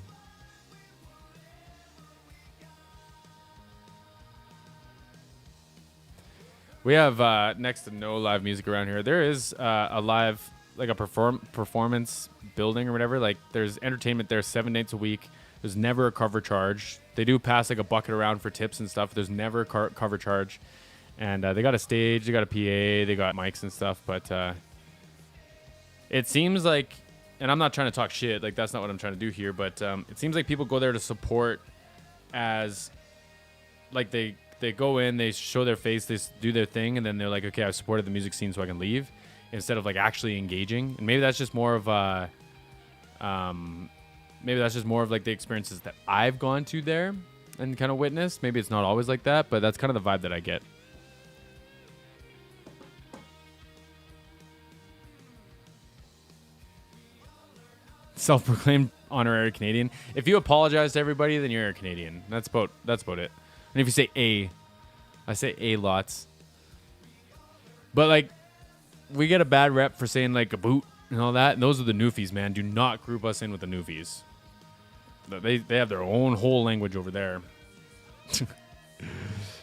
We have next to no live music around here. There is a live, like a performance building or whatever. Like there's entertainment there 7 nights a week. There's never a cover charge. They do pass like a bucket around for tips and stuff. There's never a cover charge. And they got a stage, they got a PA, they got mics and stuff. But it seems like, and I'm not trying to talk shit. Like that's not what I'm trying to do here. But it seems like people go there to support as like they go in, they show their face, they do their thing, and then they're like, okay, I've supported the music scene so I can leave, instead of like actually engaging. And maybe that's just more of like the experiences that I've gone to there and kind of witnessed. Maybe it's not always like that, but that's kind of the vibe that I get. Self-proclaimed honorary Canadian. If you apologize to everybody, then you're a Canadian. That's about it. And if you say I say A lots. But like, we get a bad rep for saying like a boot and all that. And those are the Newfies, man. Do not group us in with the Newfies. They have their own whole language over there.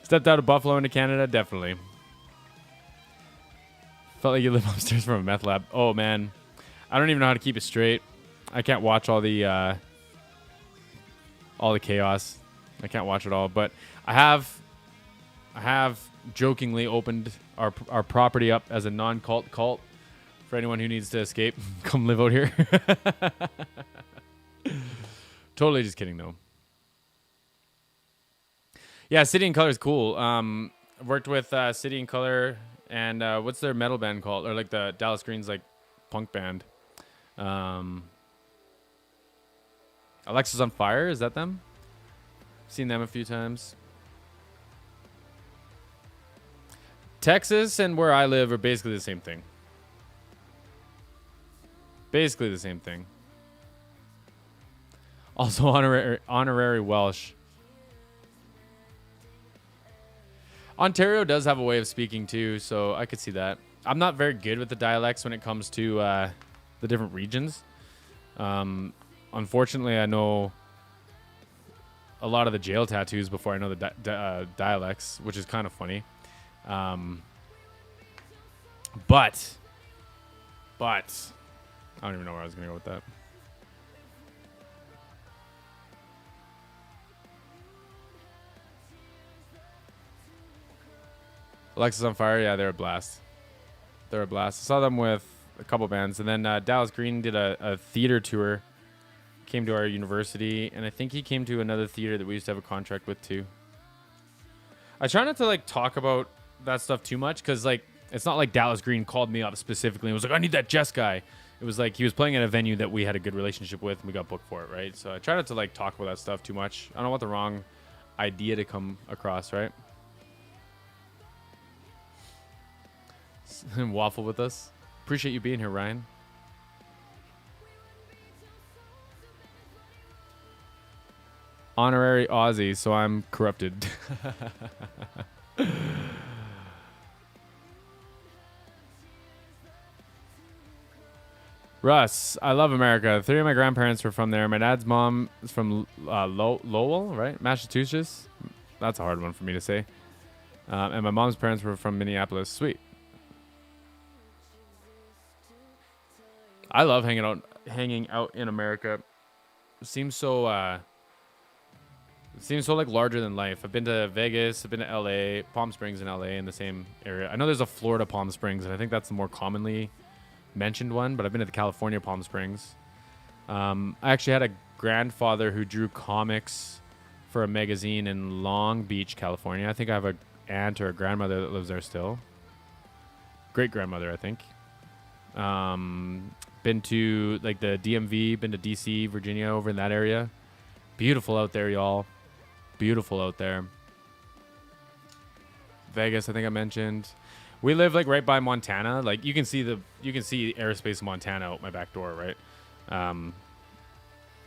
Stepped out of Buffalo into Canada, definitely. Felt like you live upstairs from a meth lab. Oh man, I don't even know how to keep it straight. I can't watch all the chaos. I can't watch it all, but I have jokingly opened our property up as a non-cult cult for anyone who needs to escape. Come live out here. Totally just kidding though. Yeah, City in Color is cool. I've worked with City in Color and what's their metal band called? Or like the Dallas Green's like punk band. Alexis on Fire, is that them? Seen them a few times. Texas and where I live are basically the same thing. Basically the same thing. Also honorary Welsh. Ontario does have a way of speaking too, so I could see that. I'm not very good with the dialects when it comes to the different regions. Unfortunately, I know a lot of the jail tattoos before I know the dialects, which is kind of funny. But I don't even know where I was going to go with that. Alexis on Fire, yeah, they're a blast. They're a blast. I saw them with a couple bands, and then Dallas Green did a theater tour. Came to our university, and I think he came to another theater that we used to have a contract with too. I try not to like talk about that stuff too much because like it's not like Dallas Green called me up specifically and was like, I need that Jess guy. It was like he was playing at a venue that we had a good relationship with and we got booked for it, right? So I try not to like talk about that stuff too much. I don't want the wrong idea to come across, right? Waffle with us. Appreciate you being here, Ryan. Honorary Aussie, so I'm corrupted. Russ, I love America. 3 of my grandparents were from there. My dad's mom is from Lowell, right? Massachusetts. That's a hard one for me to say. And my mom's parents were from Minneapolis. Sweet. I love hanging out in America. It seems so like larger than life. I've been to Vegas, I've been to LA, Palm Springs in LA in the same area. I know there's a Florida Palm Springs, and I think that's the more commonly mentioned one, but I've been to the California Palm Springs. I actually had a grandfather who drew comics for a magazine in Long Beach, California. I think I have an aunt or a grandmother that lives there still. Great grandmother, I think. Been to like the DMV, been to DC, Virginia, over in that area. Beautiful out there, y'all. Beautiful out there. Vegas, I think I mentioned. We live like right by Montana. Like you can see airspace of Montana out my back door, right?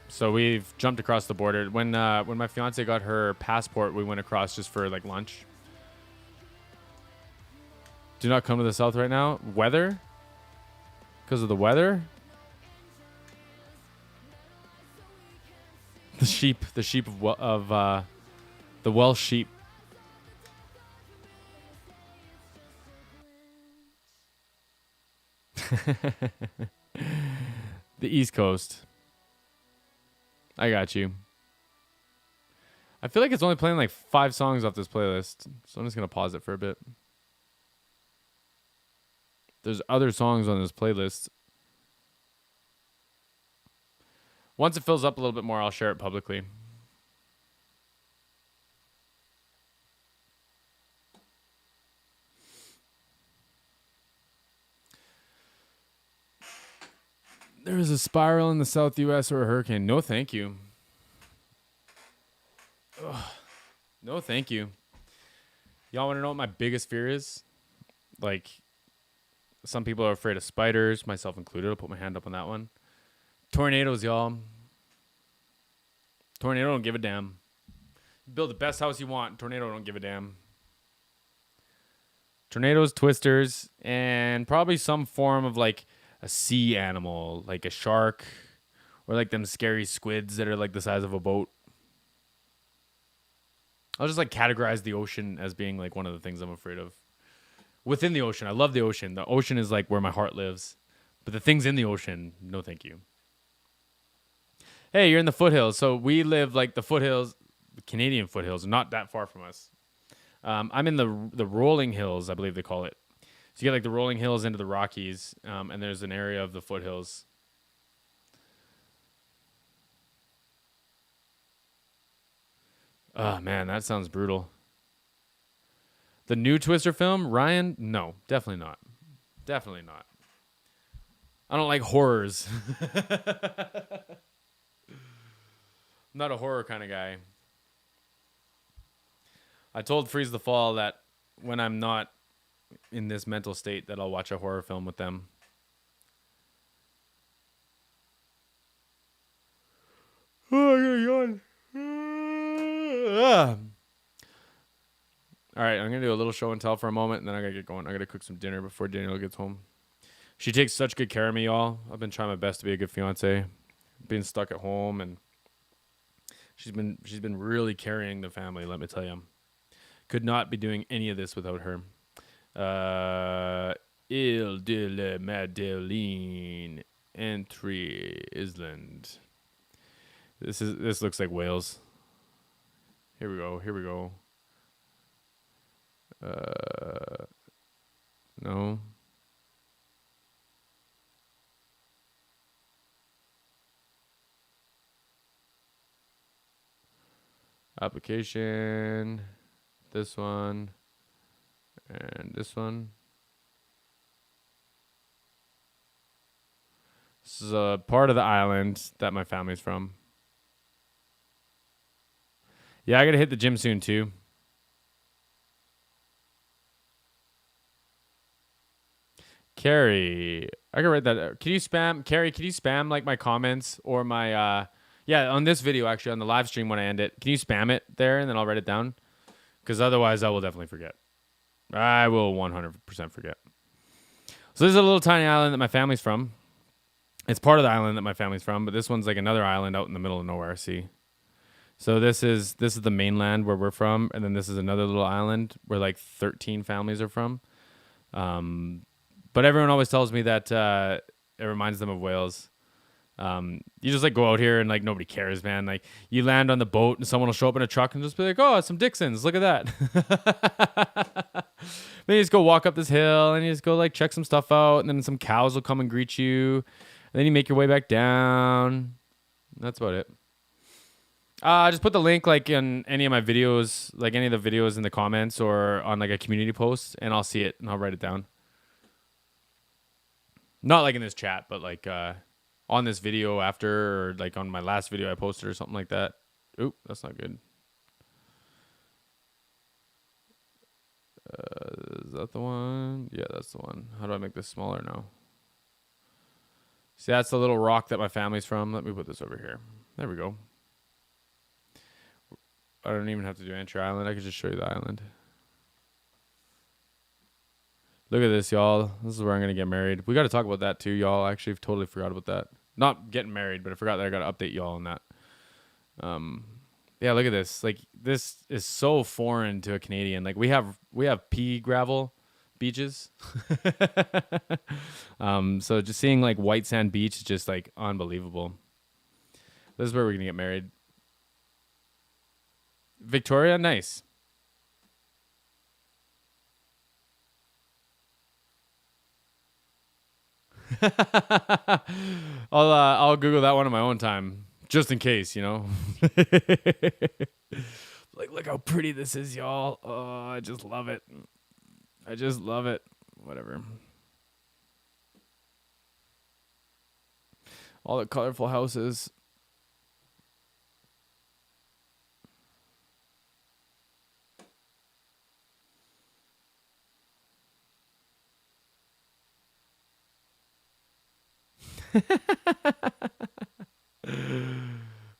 So we've jumped across the border. When my fiance got her passport, we went across just for like lunch. Do not come to the south right now. Weather? Because of the weather? The sheep of the Welsh sheep. The East Coast. I got you. I feel like it's only playing like 5 songs off this playlist, so I'm just gonna pause it for a bit. There's other songs on this playlist. Once it fills up a little bit more, I'll share it publicly. There is a spiral in the South U.S. or a hurricane. No, thank you. Ugh. No, thank you. Y'all want to know what my biggest fear is? Like, some people are afraid of spiders, myself included. I'll put my hand up on that one. Tornadoes, y'all. Tornado don't give a damn. Build the best house you want. Tornado don't give a damn. Tornadoes, twisters, and probably some form of like a sea animal, like a shark, or like them scary squids that are like the size of a boat. I'll just like categorize the ocean as being like one of the things I'm afraid of. Within the ocean, I love the ocean. The ocean is like where my heart lives. But the things in the ocean, no thank you. Hey, you're in the foothills. So we live like the foothills, the Canadian foothills, not that far from us. I'm in the rolling hills, I believe they call it. So you get like the rolling hills into the Rockies, and there's an area of the foothills. Oh, man, that sounds brutal. The new Twister film, Ryan? No, definitely not. Definitely not. I don't like horrors. I'm not a horror kind of guy. I told Freeze the Fall that when I'm not in this mental state that I'll watch a horror film with them. Oh, I gotta yawn. All right, I'm going to do a little show and tell for a moment, and then I got to get going. I got to cook some dinner before Daniel gets home. She takes such good care of me, y'all. I've been trying my best to be a good fiance. Being stuck at home, and she's been really carrying the family, let me tell you. Could not be doing any of this without her. Ile de la Madeleine, Entry Island. This looks like Wales. Here we go. No. Application. This one. And this one. This is a part of the island that my family's from. Yeah, I gotta hit the gym soon too. Carrie, I can write that. Can you spam, Carrie? Can you spam like my comments or my yeah, on this video actually on the live stream when I end it? Can you spam it there and then I'll write it down? Because otherwise I will definitely forget. I will 100% forget. So this is a little tiny island that my family's from. It's part of the island that my family's from, but this one's like another island out in the middle of nowhere. See, so this is the mainland where we're from, and then this is another little island where like 13 families are from. But everyone always tells me that it reminds them of Wales. You just like go out here and like nobody cares, man. Like you land on the boat and someone will show up in a truck and just be like, "Oh, it's some Dixons. Look at that." Then you just go walk up this hill and you just go like check some stuff out, and then some cows will come and greet you. And then you make your way back down. That's about it. Just put the link like in any of my videos, like any of the videos in the comments or on like a community post, and I'll see it and I'll write it down. Not like in this chat, but like on this video after, or like on my last video I posted or something like that. Oop, that's not good. Is that the one? Yeah, that's the one. How do I make this smaller now? See, that's the little rock that my family's from. Let me put this over here. There we go. I don't even have to do Entry Island. I could just show you the island. Look at this, y'all. This is where I'm going to get married. We got to talk about that too, y'all. Actually, I've totally forgot about that. Not getting married, but I forgot that I got to update y'all on that. Yeah, look at this. Like, this is so foreign to a Canadian. Like, we have pea gravel beaches. So just seeing like white sand beach is just like unbelievable. This is where we're going to get married. Victoria, nice. I'll Google that one on my own time, just in case, you know. Like, look how pretty this is, y'all. Oh, I just love it. I just love it. Whatever. All the colorful houses.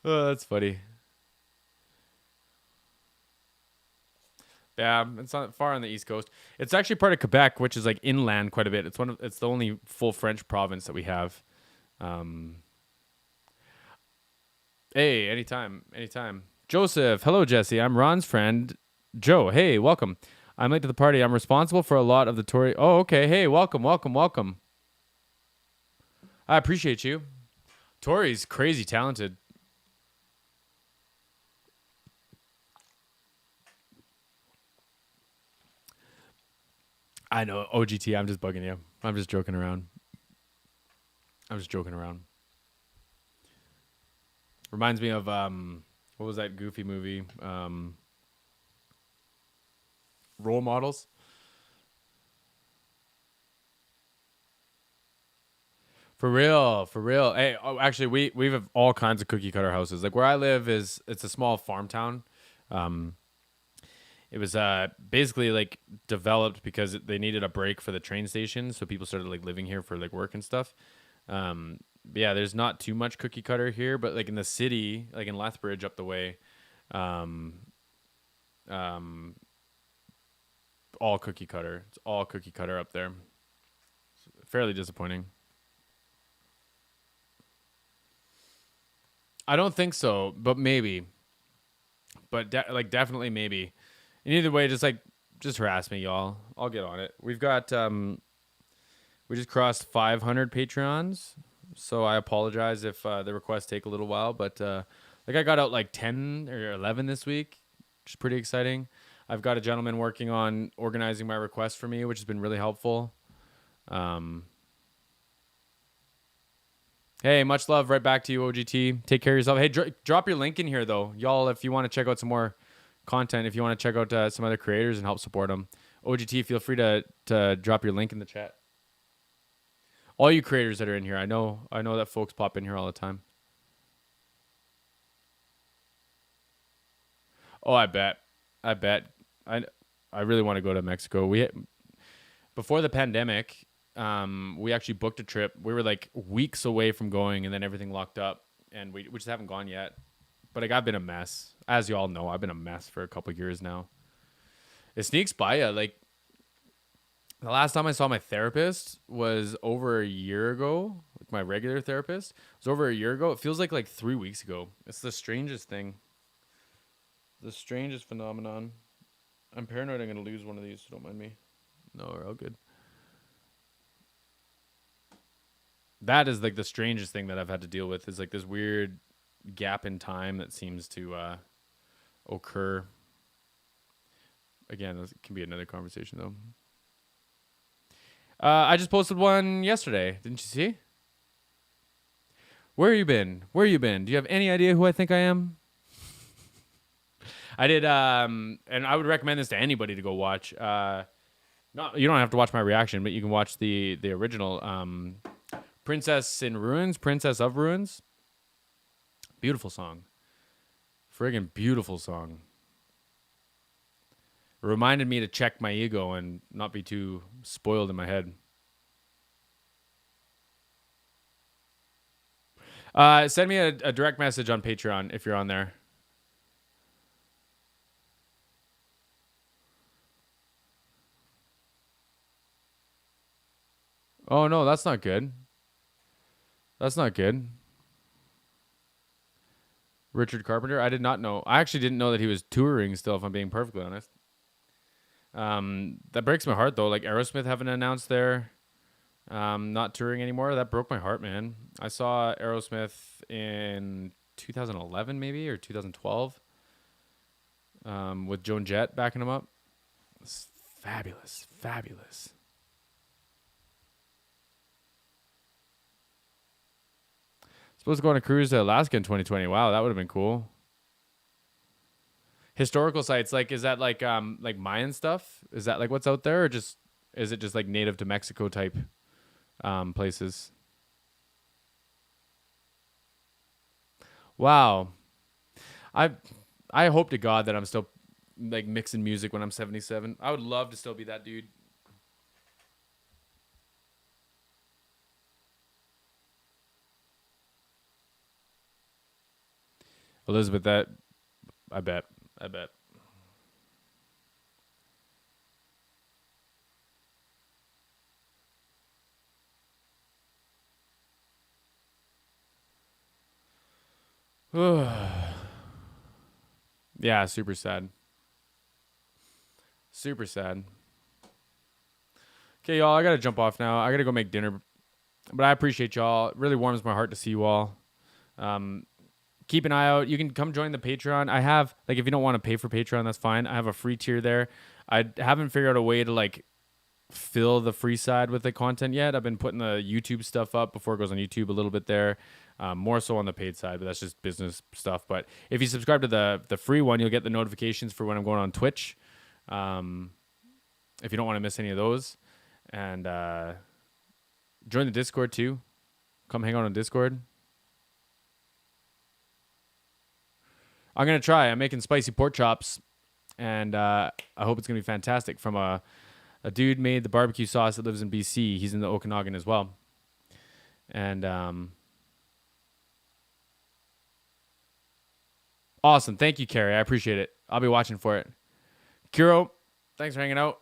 Oh, that's funny. Yeah, it's not far on the east coast. It's actually part of Quebec, which is like inland quite a bit. It's the only full French province that we have. Hey, anytime. Joseph, hello Jesse. I'm Ron's friend, Joe. Hey, welcome. I'm late to the party. I'm responsible for a lot of the Tory. Oh, okay. Hey, welcome. I appreciate you. Tori's crazy talented. I know, OGT, I'm just bugging you. I'm just joking around. Reminds me of what was that goofy movie? Role Models. For real. Hey, actually, we have all kinds of cookie cutter houses. Like where I live it's a small farm town. It was basically like developed because they needed a break for the train station, so people started like living here for like work and stuff. Yeah, there's not too much cookie cutter here, but like in the city, like in Lethbridge up the way, all cookie cutter. It's all cookie cutter up there. It's fairly disappointing. I don't think so, but maybe. But definitely maybe. And either way, just harass me, y'all. I'll get on it. We've got we just crossed 500 Patreons, so I apologize if the requests take a little while. But like I got out like 10 or 11 this week, which is pretty exciting. I've got a gentleman working on organizing my requests for me, which has been really helpful. Hey, much love. Right back to you, OGT. Take care of yourself. Hey, drop your link in here, though. Y'all, if you want to check out some more content, if you want to check out some other creators and help support them, OGT, feel free to drop your link in the chat. All you creators that are in here, I know that folks pop in here all the time. Oh, I bet. I really want to go to Mexico. Before the pandemic, we actually booked a trip. We were like weeks away from going, and then everything locked up, and we just haven't gone yet. But like I've been a mess, as you all know. I've been a mess for a couple of years now. It sneaks by you. Like the last time I saw my therapist was over a year ago, like my regular therapist. It was over a year ago. It feels like 3 weeks ago. It's the strangest thing. The strangest phenomenon. I'm paranoid I'm going to lose one of these, so don't mind me. No, we're all good. That is like the strangest thing that I've had to deal with is like this weird gap in time that seems to occur. Again, this can be another conversation though. I just posted one yesterday. Didn't you see? Where you been? Where you been? Do you have any idea who I think I am? I did, and I would recommend this to anybody to go watch. Not you don't have to watch my reaction, but you can watch the original Princess in Ruins, Princess of Ruins. Beautiful song. Friggin' beautiful song. It reminded me to check my ego and not be too spoiled in my head. Send me a direct message on Patreon if you're on there. Oh, no, that's not good. That's not good. Richard Carpenter? I did not know. I actually didn't know that he was touring still, if I'm being perfectly honest. That breaks my heart, though. Like, Aerosmith haven't announced they're not touring anymore. That broke my heart, man. I saw Aerosmith in 2011, maybe, or 2012, with Joan Jett backing them up. It's fabulous. Fabulous. Supposed to go on a cruise to Alaska in 2020. Wow, that would have been cool. Historical sites, like, is that like Mayan stuff? Is that like what's out there, or just is it just like native to Mexico type places? Wow, I hope to God that I'm still like mixing music when I'm 77. I would love to still be that dude. Elizabeth, that I bet. Yeah, super sad. Super sad. Okay, y'all, I gotta jump off now. I gotta go make dinner. But I appreciate y'all. It really warms my heart to see you all. Keep an eye out. You can come join the Patreon. I have, like, if you don't want to pay for Patreon, that's fine. I have a free tier there. I haven't figured out a way to, like, fill the free side with the content yet. I've been putting the YouTube stuff up before it goes on YouTube a little bit there. More so on the paid side, but that's just business stuff. But if you subscribe to the free one, you'll get the notifications for when I'm going on Twitch. If you don't want to miss any of those. And join the Discord, too. Come hang out on Discord. I'm going to try. I'm making spicy pork chops, and I hope it's going to be fantastic from a dude made the barbecue sauce that lives in BC. He's in the Okanagan as well. And awesome. Thank you, Carrie. I appreciate it. I'll be watching for it. Kiro, thanks for hanging out.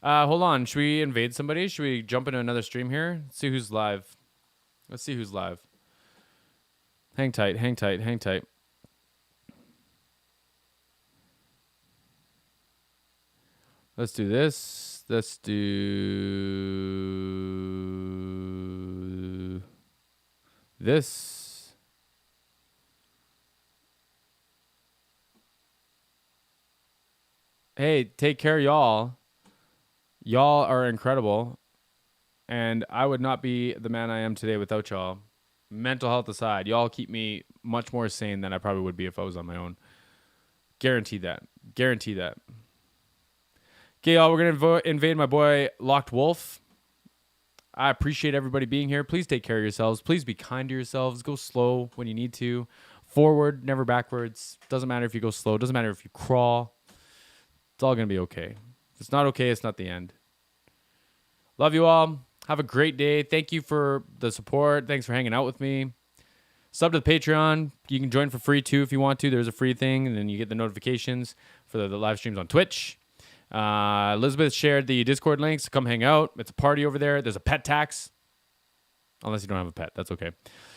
Hold on. Should we invade somebody? Should we jump into another stream here? Let's see who's live. Hang tight. Let's do this. Let's do this. Hey, take care, y'all. Y'all are incredible. And I would not be the man I am today without y'all. Mental health aside, y'all keep me much more sane than I probably would be if I was on my own. Guarantee that. Okay, y'all, we're going to invade my boy, Locked Wolf. I appreciate everybody being here. Please take care of yourselves. Please be kind to yourselves. Go slow when you need to. Forward, never backwards. Doesn't matter if you go slow. Doesn't matter if you crawl. It's all going to be okay. If it's not okay, it's not the end. Love you all. Have a great day. Thank you for the support. Thanks for hanging out with me. Sub to the Patreon. You can join for free, too, if you want to. There's a free thing, and then you get the notifications for the live streams on Twitch. Elizabeth shared the Discord links. Come hang out. It's a party over there. There's a pet tax. unless you don't have a pet. That's okay.